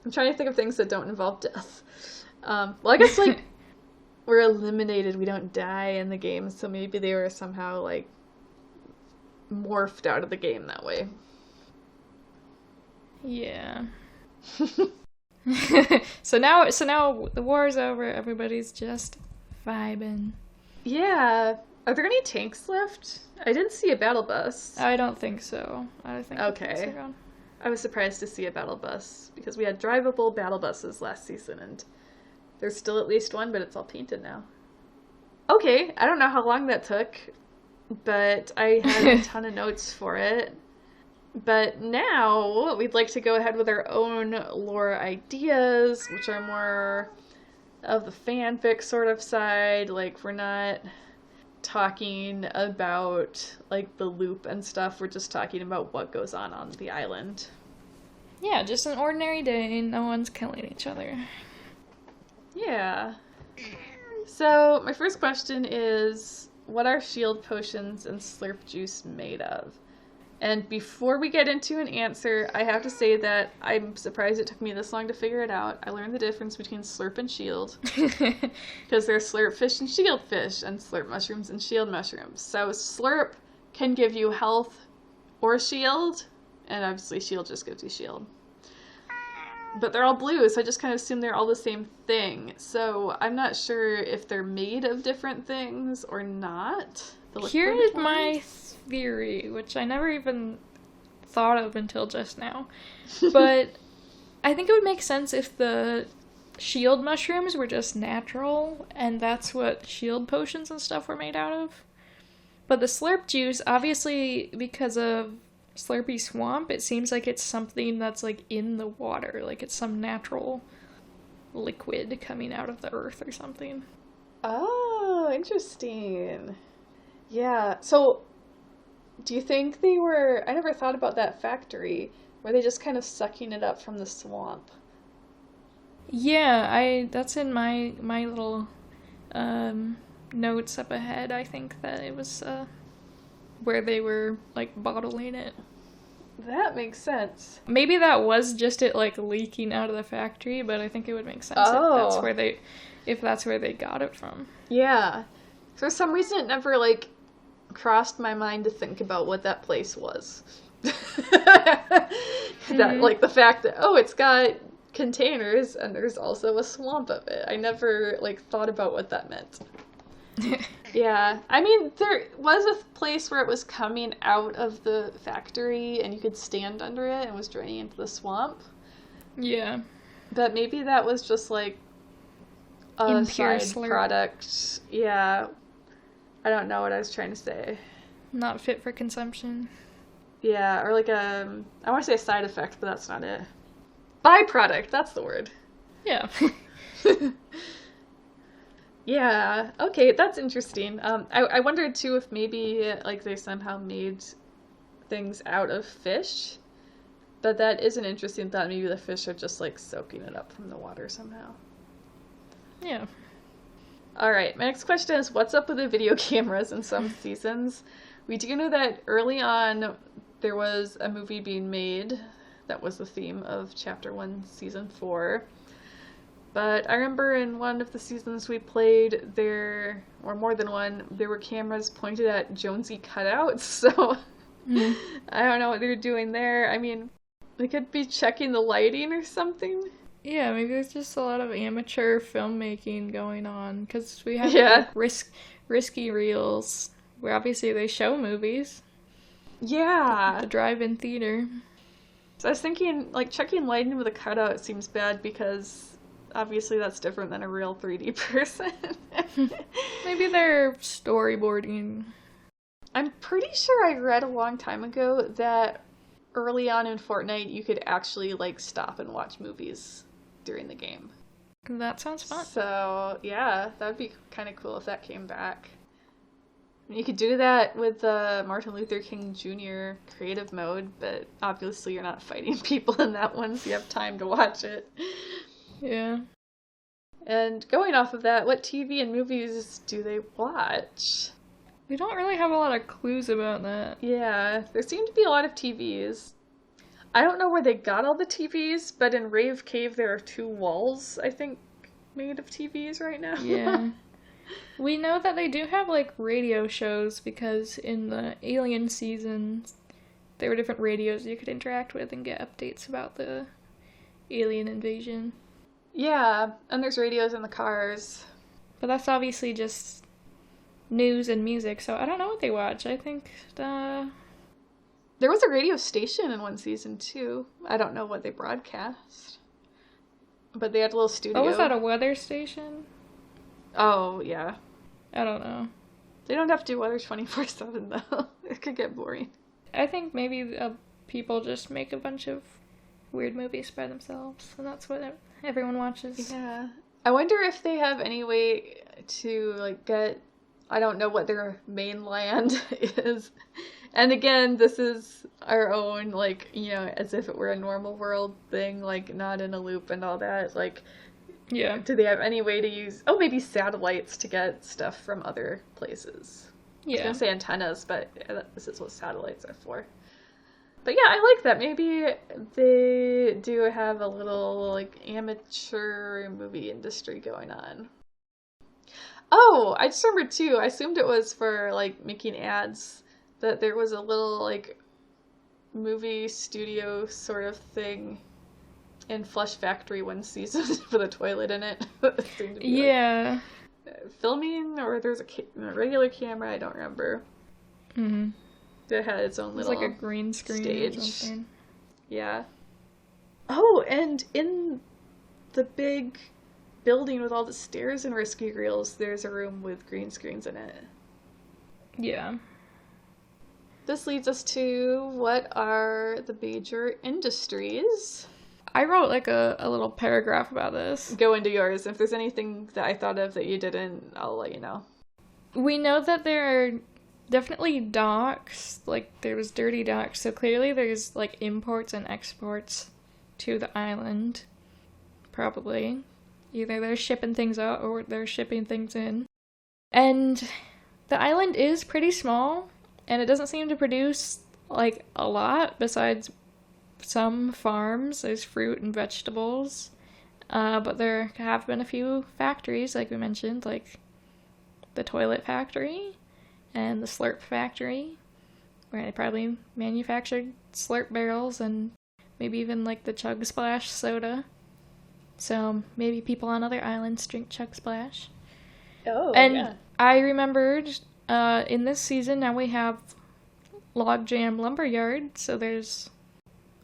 I'm trying to think of things that don't involve death. Well, I guess, like, we're eliminated, we don't die in the game, so maybe they were somehow, like, morphed out of the game that way. Yeah. So now the war's over, everybody's just vibing. Yeah. Are there any tanks left? I didn't see a battle bus. I don't think so. I think the Okay. tanks are gone. I was surprised to see a battle bus, because we had drivable battle buses last season, and there's still at least one, but it's all painted now. Okay, I don't know how long that took, but I had a ton of notes for it. But now, we'd like to go ahead with our own lore ideas, which are more of the fanfic sort of side. Like, we're not talking about, like, the loop and stuff. We're just talking about what goes on the island. Yeah, just an ordinary day. No one's killing each other. Yeah. So, my first question is, what are shield potions and slurp juice made of? And before we get into an answer, I have to say that I'm surprised it took me this long to figure it out. I learned the difference between slurp and shield. Because there's slurp fish and shield fish, and slurp mushrooms and shield mushrooms. So slurp can give you health or shield, and obviously shield just gives you shield. But they're all blue, so I just kind of assume they're all the same thing. So I'm not sure if they're made of different things or not. Here is my theory, which I never even thought of until just now. But I think it would make sense if the shield mushrooms were just natural, and that's what shield potions and stuff were made out of. But the slurp juice, obviously, because of Slurpy Swamp, it seems like it's something that's, like, in the water. Like, it's some natural liquid coming out of the earth or something. Oh, interesting. Yeah, so do you think they were... I never thought about that factory. Were they just kind of sucking it up from the swamp? Yeah, that's in my little notes up ahead. I think that it was where they were, like, bottling it. That makes sense. Maybe that was just it, like, leaking out of the factory, but I think it would make sense Oh. if that's where they got it from. Yeah. For some reason, it never, like, crossed my mind to think about what that place was. That, like, the fact that, oh, it's got containers and there's also a swamp of it. I never, like, thought about what that meant. Yeah. I mean, there was a place where it was coming out of the factory and you could stand under it and was draining into the swamp. Yeah. But maybe that was just, like, a Impure side slurp. product. Yeah. I don't know what I was trying to say. Not fit for consumption. Yeah, or like I want to say a side effect, but that's not it. Byproduct, that's the word. Yeah. Yeah, okay, that's interesting. I wondered too if maybe like they somehow made things out of fish, but that is an interesting thought. Maybe the fish are just like soaking it up from the water somehow. Yeah. All right, my next question is what's up with the video cameras in some seasons? We do know that early on there was a movie being made that was the theme of Chapter 1, Season 4. But I remember in one of the seasons we played there, or more than one, there were cameras pointed at Jonesy cutouts, so I don't know what they're doing there. I mean, they could be checking the lighting or something. Yeah, maybe there's just a lot of amateur filmmaking going on, because we have risky reels, where obviously they show movies. Yeah. The drive-in theater. So I was thinking, like, checking lighting with a cutout seems bad because obviously that's different than a real 3D person. Maybe they're storyboarding. I'm pretty sure I read a long time ago that early on in Fortnite you could actually, like, stop and watch movies during the game. That sounds fun. So, yeah, that would be kind of cool if that came back. You could do that with the Martin Luther King Jr. creative mode, but obviously you're not fighting people in that one, so you have time to watch it. Yeah. And going off of that, what TV and movies do they watch? We don't really have a lot of clues about that. Yeah, there seem to be a lot of TVs. I don't know where they got all the TVs, but in Rave Cave there are 2 walls, I think, made of TVs right now. Yeah. We know that they do have, like, radio shows, because in the Alien seasons, there were different radios you could interact with and get updates about the alien invasion. Yeah, and there's radios in the cars. But that's obviously just news and music, so I don't know what they watch. I think There was a radio station in one season, too. I don't know what they broadcast. But they had a little studio. Oh, was that a weather station? Oh, yeah. I don't know. They don't have to do weather 24/7, though. It could get boring. I think maybe people just make a bunch of weird movies by themselves, and that's what everyone watches. Yeah. I wonder if they have any way to, like, get... I don't know what their main land is. And again, this is our own, like, you know, as if it were a normal world thing, like, not in a loop and all that. Like, yeah. Do they have any way to use... Oh, maybe satellites to get stuff from other places. Yeah. I was going to say antennas, but this is what satellites are for. But yeah, I like that. Maybe they do have a little, like, amateur movie industry going on. Oh, I just remembered, too. I assumed it was for, like, making ads. That there was a little, like, movie studio sort of thing in Flush Factory one season with a toilet in it. It seemed to be, yeah. Like, filming, or there's a regular camera, I don't remember. Mm-hmm. It had its own little like a green screen stage. Or something. Yeah. Oh, and in the big building with all the stairs and rescue reels, there's a room with green screens in it. Yeah. This leads us to what are the major industries? I wrote like a little paragraph about this. Go into yours. If there's anything that I thought of that you didn't, I'll let you know. We know that there are definitely docks, like there's dirty docks, so clearly there's like imports and exports to the island. Probably. Either they're shipping things out or they're shipping things in. And the island is pretty small, and it doesn't seem to produce like a lot besides some farms. There's fruit and vegetables. But there have been a few factories, like we mentioned, like the toilet factory and the slurp factory, where they probably manufactured slurp barrels and maybe even like the Chug Splash soda. So maybe people on other islands drink Chug Splash. Oh, And yeah. I remembered in this season now we have Logjam Lumberyard, so there's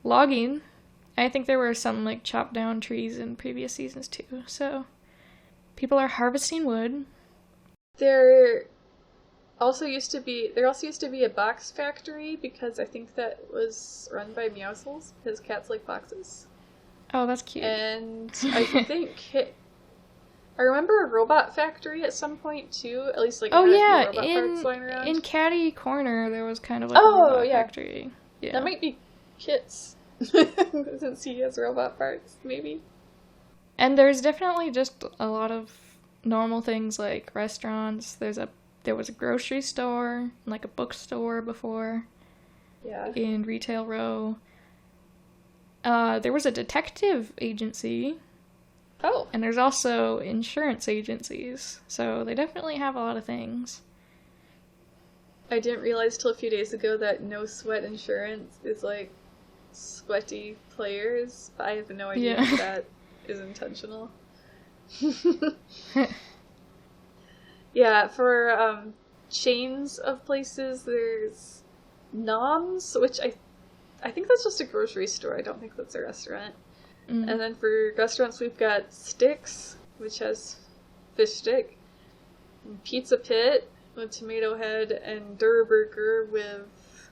logging. I think there were some like chopped down trees in previous seasons too, so people are harvesting wood. There also used to be a box factory because I think that was run by Meowscles because cats like boxes. Oh, that's cute. And I think I remember a robot factory at some point too. At least like it Oh had a few yeah, robot parts flying around. in Caddy Corner there was kind of like a Oh, robot yeah. factory. Yeah. That might be Kit's. Since he has robot parts, maybe. And there's definitely just a lot of normal things like restaurants. There was a grocery store, and like a bookstore before Yeah. in Retail Row. There was a detective agency, Oh. and there's also insurance agencies. So they definitely have a lot of things. I didn't realize till a few days ago that no sweat insurance is like sweaty players. I have no idea Yeah. if that is intentional. Yeah, for chains of places, there's Noms, which I think that's just a grocery store. I don't think that's a restaurant. Mm. And then for restaurants, we've got Sticks, which has fish stick, and Pizza Pit with Tomato Head, and Durr Burger with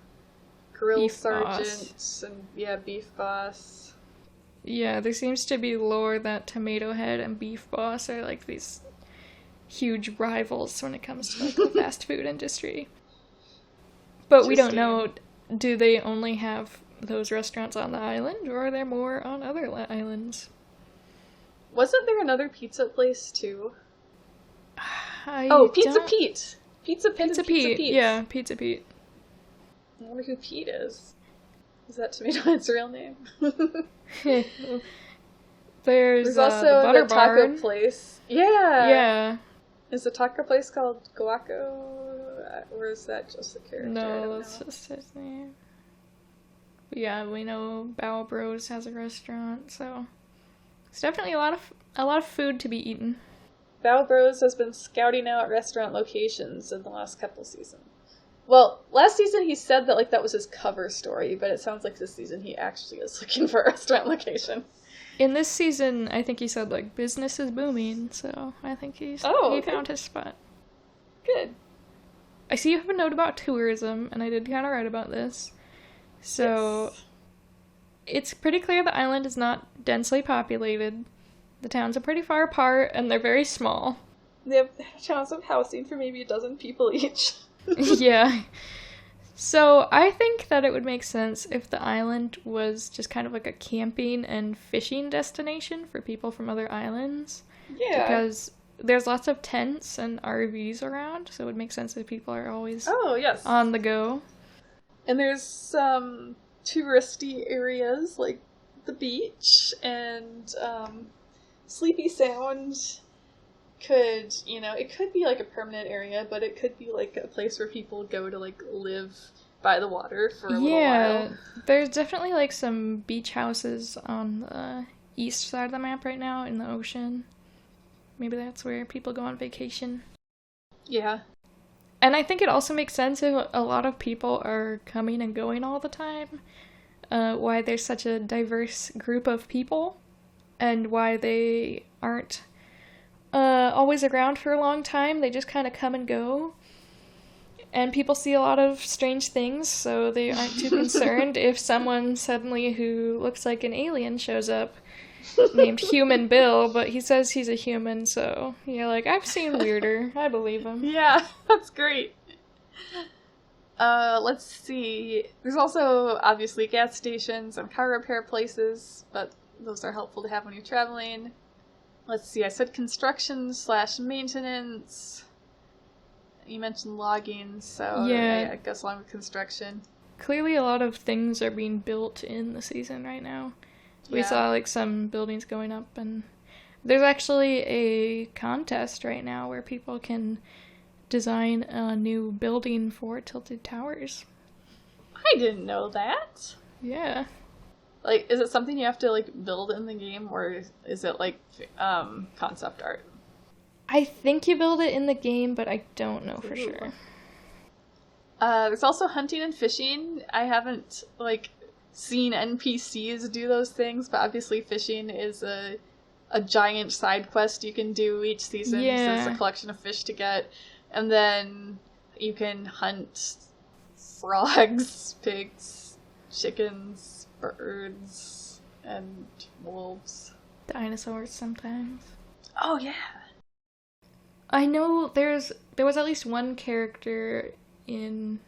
Grill Beef Sergeant Boss. and Beef Boss. Yeah, there seems to be lore that Tomato Head and Beef Boss are like these huge rivals when it comes to like the fast food industry. But we don't know, do they only have those restaurants on the island, or are there more on other islands? Wasn't there another pizza place too? Pizza Pete! Pizza Pit Pizza and Pete. Pete. Yeah, Pizza Pete. I wonder who Pete is. Is that Tomato Head's real name? There's also the Butter the taco Barn. place. Yeah! Yeah. Is the taco place called Guaco? Or is that just a character? I No, don't that's know. just his name. But yeah, we know Bow Bros has a restaurant, so it's definitely a lot of food to be eaten. Bao Bros has been scouting out restaurant locations in the last couple seasons. Well, last season he said that like that was his cover story, but it sounds like this season he actually is looking for a restaurant location. In this season, I think he said like business is booming, so I think he found his spot. Good. I see you have a note about tourism, and I did kind of write about this. So Yes. It's pretty clear the island is not densely populated. The towns are pretty far apart, and they're very small. They have towns of housing for maybe a dozen people each. Yeah. So I think that it would make sense if the island was just kind of like a camping and fishing destination for people from other islands. Yeah. Because there's lots of tents and RVs around, so it would make sense if people are always yes. on the go. And there's some touristy areas like the beach and Sleepy Sound it could be like a permanent area, but it could be like a place where people go to like live by the water for a little while. There's definitely like some beach houses on the east side of the map right now in the ocean. Maybe that's where people go on vacation. Yeah. And I think it also makes sense if a lot of people are coming and going all the time, why there's such a diverse group of people, and why they aren't always around for a long time. They just kind of come and go. And people see a lot of strange things, so they aren't too concerned if someone suddenly who looks like an alien shows up, named Human Bill, but he says he's a human, so you're like, I've seen weirder. I believe him. Yeah, that's great. Let's see. There's also obviously gas stations and car repair places, but those are helpful to have when you're traveling. Let's see, I said construction/maintenance. You mentioned logging, so Yeah. I guess along with construction. clearly a lot of things are being built in the season right now. We Yeah. saw like some buildings going up, and there's actually a contest right now where people can design a new building for Tilted Towers. I didn't know that. Yeah. Like, is it something you have to, like, build in the game, or is it, like, concept art? I think you build it in the game, but I don't know for Ooh. sure. There's also hunting and fishing. I haven't, like, seen NPCs do those things, but obviously fishing is a giant side quest you can do each season. So Yeah. it's a collection of fish to get. And then you can hunt frogs, pigs, chickens, birds, and wolves. Dinosaurs sometimes. Oh, yeah. I know there was at least one character in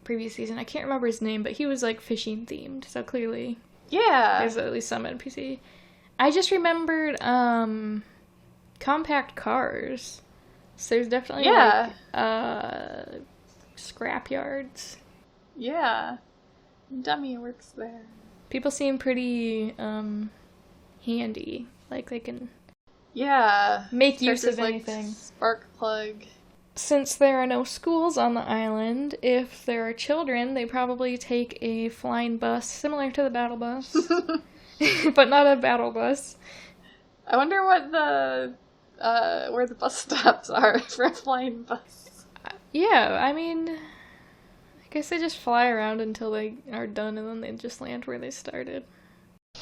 previous season. I can't remember his name, but he was like fishing themed, so clearly Yeah. there's at least some NPC. I just remembered compact cars. So there's definitely Yeah. like scrap yards. Yeah. Dummy works there. People seem pretty handy. Like they can Yeah. make use of Characters like anything. Spark Plug. Since there are no schools on the island, if there are children, they probably take a flying bus similar to the battle bus, but not a battle bus. I wonder what the where the bus stops are for a flying bus. Yeah, I mean, I guess they just fly around until they are done, and then they just land where they started.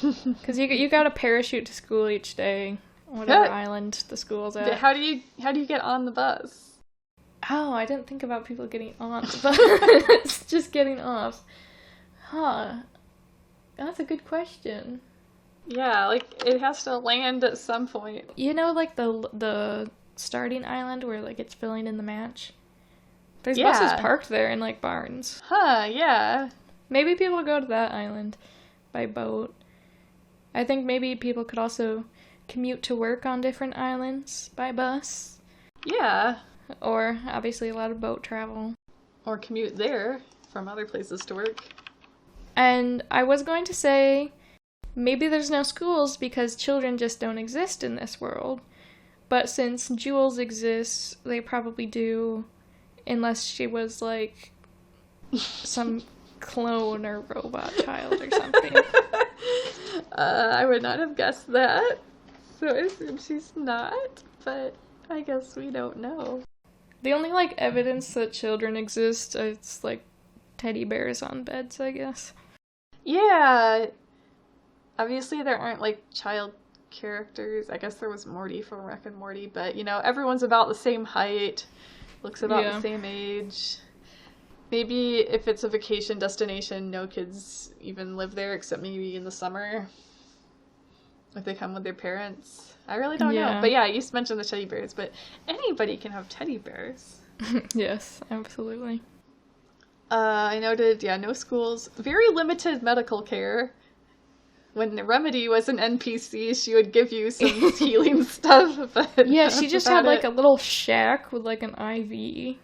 Because you got to parachute to school each day, whatever island the school's at. How do you get on the bus? Oh, I didn't think about people getting on the bus. Just getting off. Huh. That's a good question. Yeah, like it has to land at some point. You know, like the starting island where like it's filling in the match? There's buses parked there in like barns. Huh, yeah. Maybe people go to that island by boat. I think maybe people could also commute to work on different islands by bus. Yeah. Or obviously a lot of boat travel. Or commute there from other places to work. And I was going to say maybe there's no schools because children just don't exist in this world. But since Jules exists, they probably do, unless she was like some clone or robot child or something. I would not have guessed that. So I assume she's not, but I guess we don't know. The only like evidence that children exist is like teddy bears on beds, I guess. Yeah. Obviously there aren't like child characters. I guess there was Morty from Rick and Morty, but you know, everyone's about the same height, looks about the same age. Maybe if it's a vacation destination, no kids even live there except maybe in the summer. If they come with their parents. I really don't know. But yeah, you mentioned the teddy bears, but anybody can have teddy bears. Yes, absolutely. I noted, no schools, very limited medical care. When Remedy was an NPC, she would give you some healing stuff, but yeah, she just had like a little shack with like an IV.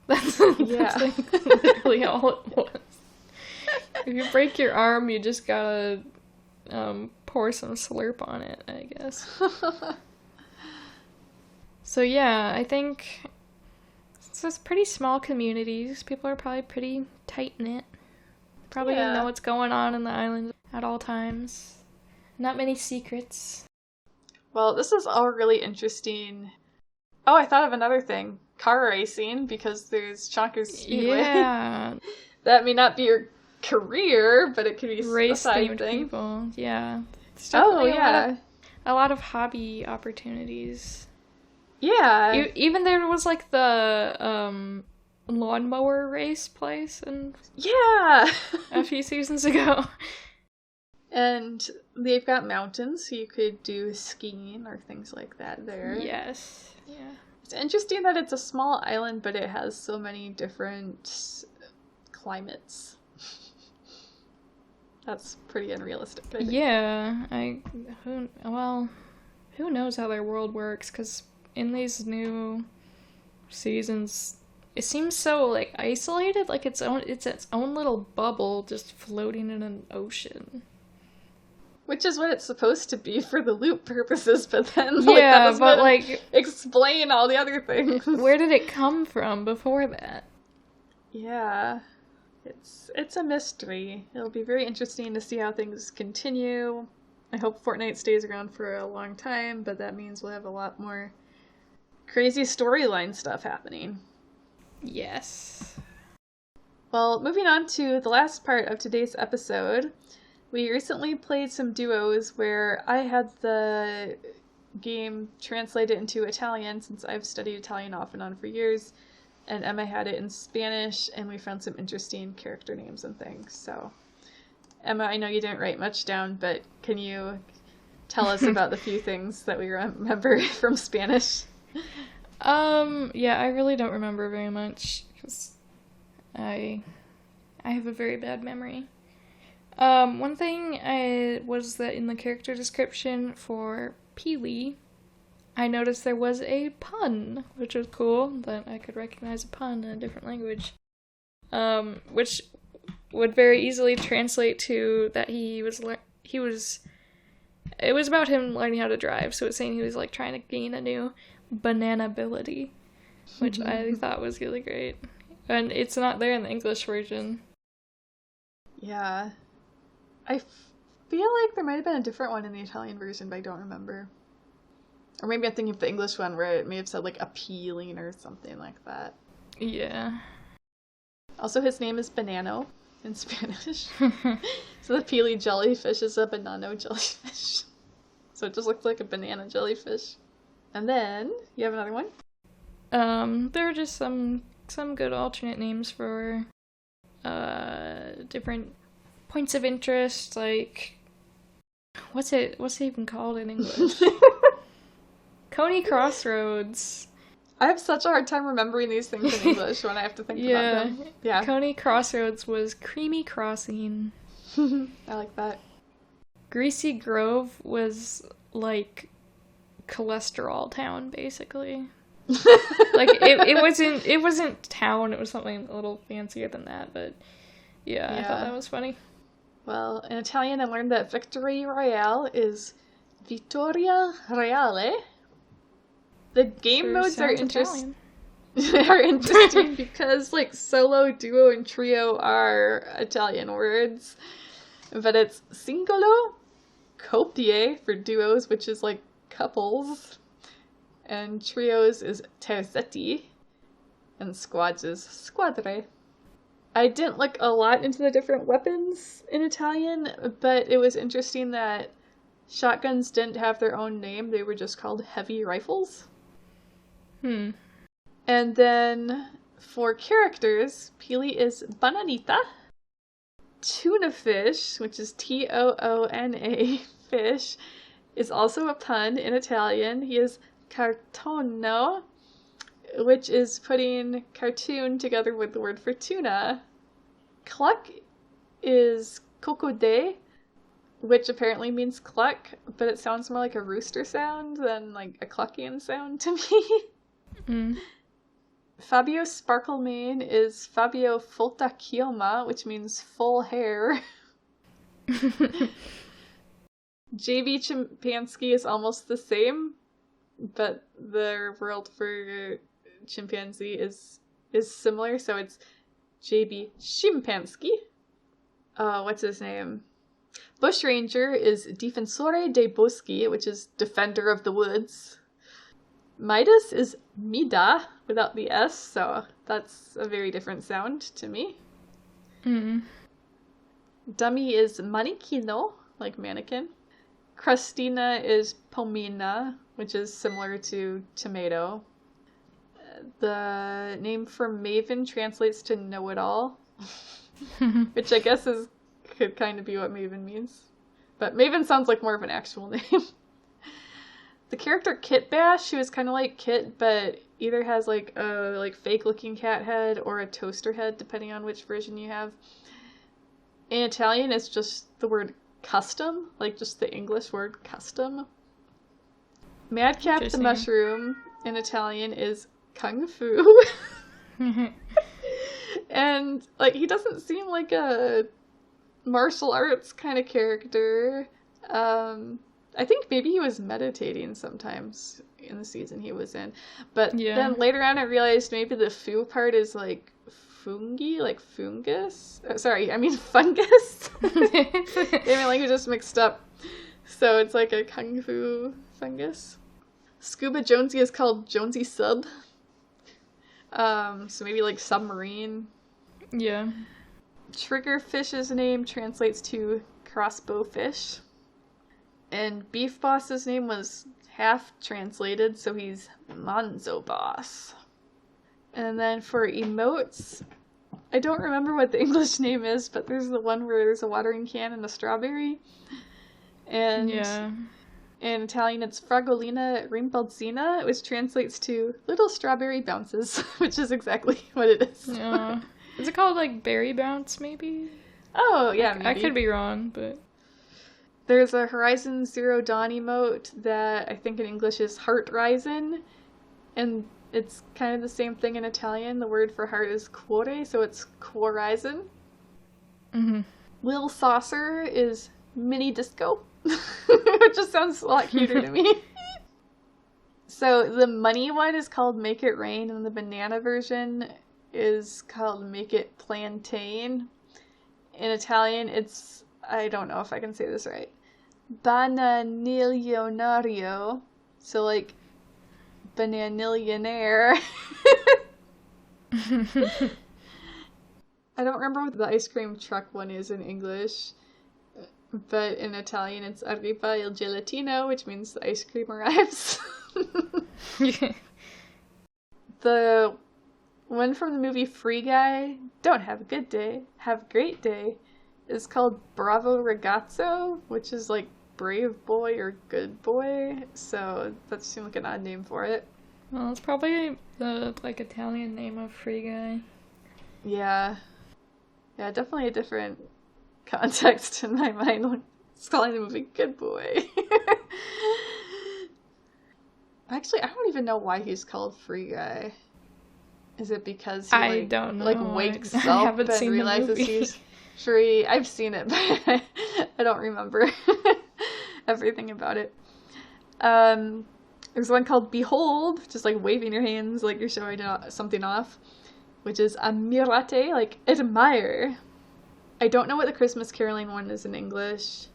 That's like literally all it was. If you break your arm, you just gotta pour some slurp on it, I guess. So yeah, I think it's pretty small communities. People are probably pretty tight-knit. Probably know what's going on in the island at all times. Not many secrets. Well, this is all really interesting. Oh, I thought of another thing. Car racing, because there's Chonkers Speedway. Yeah. That may not be your career, but it could be race a side themed thing. people. Yeah. A lot of hobby opportunities. Yeah. Even there was like the lawnmower race place and a few seasons ago. And they've got mountains, so you could do skiing or things like that there. Yes. Yeah. It's interesting that it's a small island, but it has so many different climates. That's pretty unrealistic, I think. Yeah. Who knows how their world works, because in these new seasons, it seems so like isolated, like it's its own little bubble just floating in an ocean. Which is what it's supposed to be for the loop purposes, but then like that Yeah, doesn't but even like explain all the other things. where did it come from before that? Yeah. It's a mystery. It'll be very interesting to see how things continue. I hope Fortnite stays around for a long time, but that means we'll have a lot more crazy storyline stuff happening. Yes. Well, moving on to the last part of today's episode, we recently played some duos where I had the game translated into Italian since I've studied Italian off and on for years, and Emma had it in Spanish, and we found some interesting character names and things. So, Emma, I know you didn't write much down, but can you tell us about the few things that we remember from Spanish? Yeah, I really don't remember very much because I have a very bad memory. One thing was that in the character description for Peely, I noticed there was a pun, which was cool, that I could recognize a pun in a different language. Which would very easily translate to that it was about him learning how to drive, so it's saying he was like trying to gain a new banana ability, which I thought was really great. And it's not there in the English version. Yeah. I feel like there might have been a different one in the Italian version, but I don't remember. Or maybe I'm thinking of the English one where it may have said like appealing or something like that. Yeah. Also, his name is Banano in Spanish. So the Peely jellyfish is a banano jellyfish. So it just looks like a banana jellyfish. And then, you have another one? There are just some good alternate names for different points of interest, like what's it even called in English? Coney Crossroads. I have such a hard time remembering these things in English when I have to think about them. Yeah. Coney Crossroads was Creamy Crossing. I like that. Greasy Grove was like cholesterol town, basically. Like it wasn't town, it was something a little fancier than that, but yeah, I thought that was funny. Well, in Italian I learned that Victory Royale is Vittoria Reale. The game modes are interesting. Are interesting because like solo, duo, and trio are Italian words. But it's singolo, coppie for duos, which is like couples. And trios is terzetti. And squads is squadre. I didn't look a lot into the different weapons in Italian, but it was interesting that shotguns didn't have their own name. They were just called heavy rifles. And then for characters, Peely is bananita. Tuna fish, which is Toona fish, is also a pun in Italian. He is cartono, which is putting cartoon together with the word for tuna. Cluck is cocode, which apparently means cluck, but it sounds more like a rooster sound than like a clucking sound to me. Fabio Sparklemane is Fabio Folta Chioma, which means full hair. JB Chimpansky is almost the same, but the world for chimpanzee is similar, so it's JB Chimpansky. What's his name? Bushranger is Difensore dei Boschi, which is Defender of the Woods. Midas is Mida, without the S, so that's a very different sound to me. Dummy is Manichino, like mannequin. Crustina is Pomina, which is similar to tomato. The name for Maven translates to know-it-all, which I guess could kind of be what Maven means. But Maven sounds like more of an actual name. The character Kit Bash, who is kind of like Kit, but either has like a fake-looking cat head or a toaster head, depending on which version you have. In Italian, it's just the word custom, like just the English word custom. Madcap the Mushroom in Italian is Kung Fu. And like he doesn't seem like a martial arts kind of character. I think maybe he was meditating sometimes in the season he was in. But Yeah. then later on I realized maybe the foo part is like fungi, like fungus. Sorry, I mean fungus. Maybe my language is mixed up. So it's like a kung fu fungus. Scuba Jonesy is called Jonesy Sub. So maybe like submarine. Yeah. Triggerfish's name translates to crossbow fish. And Beef Boss's name was half translated, so he's Monzo Boss. And then for emotes, I don't remember what the English name is, but there's the one where there's a watering can and a strawberry. And Yeah. in Italian, it's Fragolina Rimbalzina, which translates to little strawberry bounces, which is exactly what it is. Yeah. Is it called like Berry Bounce, maybe? Oh, yeah, I maybe. could be wrong, but... There's a Horizon Zero Dawn emote that I think in English is Heart Rising, and it's kind of the same thing in Italian. The word for heart is cuore, so it's Cuorizon. Mm-hmm. Lil Saucer is Mini Disco, which just sounds a lot cuter to me. So the money one is called Make It Rain, and the banana version is called Make It Plantain. In Italian, it's, I don't know if I can say this right, Bananilionario. So like, bananillionaire. I don't remember what the ice cream truck one is in English, but in Italian it's Arriva il gelatino, which means the ice cream arrives. The one from the movie Free Guy, don't have a good day, have a great day, is called Bravo Ragazzo, which is like brave boy or good boy, so that seemed like an odd name for it. Well, it's probably the like Italian name of Free Guy. Yeah, definitely a different context in my mind. It's calling the movie Good Boy. Actually, I don't even know why he's called Free Guy. Is it because he I don't know. like wakes I up haven't and seen the realizes movie. he's free? I've seen it, but I don't remember everything about it. There's one called Behold, just like waving your hands like you're showing something off, which is ammirate, like admire. I don't know what the Christmas caroling one is in English,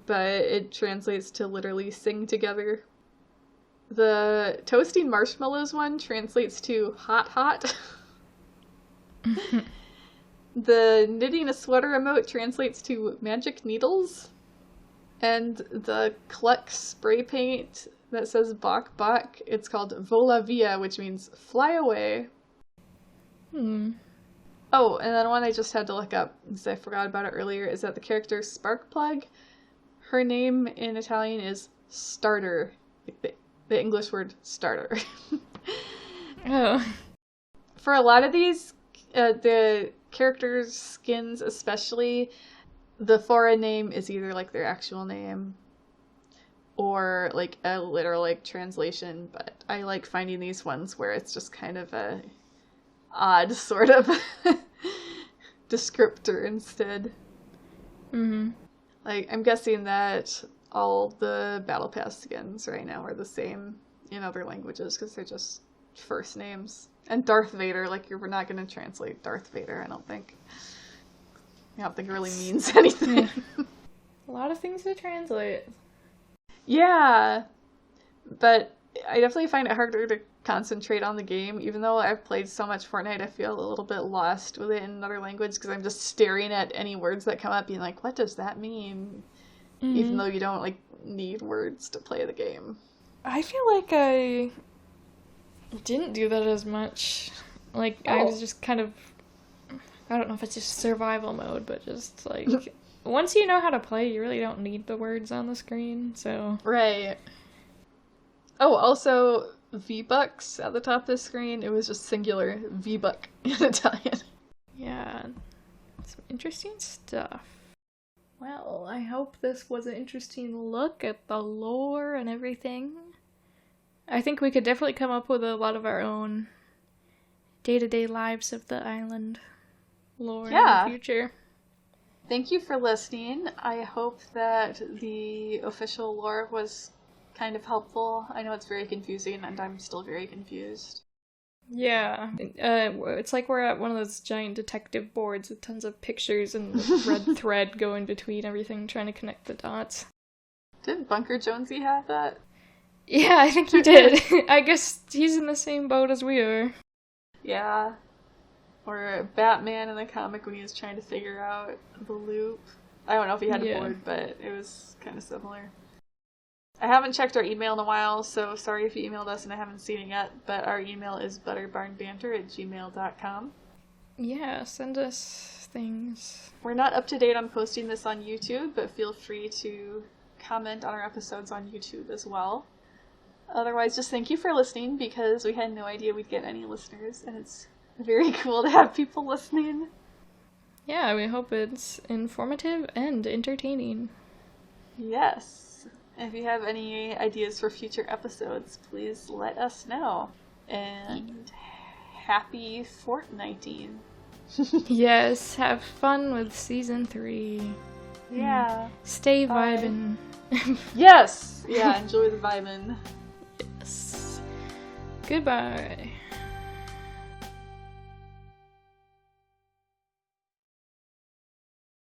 but it translates to literally sing together. The toasting marshmallows one translates to hot hot. The knitting a sweater emote translates to magic needles. And the Cluck spray paint that says Bok Bok, it's called Vola Via, which means fly away. Oh, and then one I just had to look up, because I forgot about it earlier, is that the character Sparkplug, her name in Italian is Starter, like the English word starter. Oh. For a lot of these, the characters' skins especially, the foreign name is either like their actual name or like a literal like translation, but I like finding these ones where it's just kind of a odd sort of descriptor instead. Mm-hmm. Like, I'm guessing that all the Battle Pass skins right now are the same in other languages because they're just first names. And Darth Vader, like, you're not going to translate Darth Vader, I don't think. I don't think it really means anything. Yeah. A lot of things to translate. Yeah, but I definitely find it harder to concentrate on the game. Even though I've played so much Fortnite, I feel a little bit lost with it in another language because I'm just staring at any words that come up being like, what does that mean? Mm-hmm. Even though you don't, like, need words to play the game. I feel like I didn't do that as much. Like, I was just kind of, I don't know if it's just survival mode, but just, like, once you know how to play, you really don't need the words on the screen, so. Right. Oh, also, V-Bucks at the top of the screen, it was just singular V-Buck in Italian. Yeah, some interesting stuff. Well, I hope this was an interesting look at the lore and everything. I think we could definitely come up with a lot of our own day-to-day lives of the island lore Yeah. in the future. Thank you for listening. I hope that the official lore was kind of helpful. I know it's very confusing, and I'm still very confused. Yeah. It's like we're at one of those giant detective boards with tons of pictures and a red thread going between everything, trying to connect the dots. Didn't Bunker Jonesy have that? Yeah, I think he did. I guess he's in the same boat as we are. Yeah. Or Batman in the comic when he was trying to figure out the loop. I don't know if he had a board, but it was kind of similar. I haven't checked our email in a while, so sorry if you emailed us and I haven't seen it yet, but our email is butterbarnbanter@gmail.com. Yeah, send us things. We're not up to date on posting this on YouTube, but feel free to comment on our episodes on YouTube as well. Otherwise, just thank you for listening, because we had no idea we'd get any listeners, and it's very cool to have people listening. Yeah, we hope it's informative and entertaining. Yes. If you have any ideas for future episodes, please let us know. And happy Fortniting. Yes, have fun with season 3. Yeah. Stay Bye. vibin'. Yes! Yeah, enjoy the Vibin. Yes. Goodbye.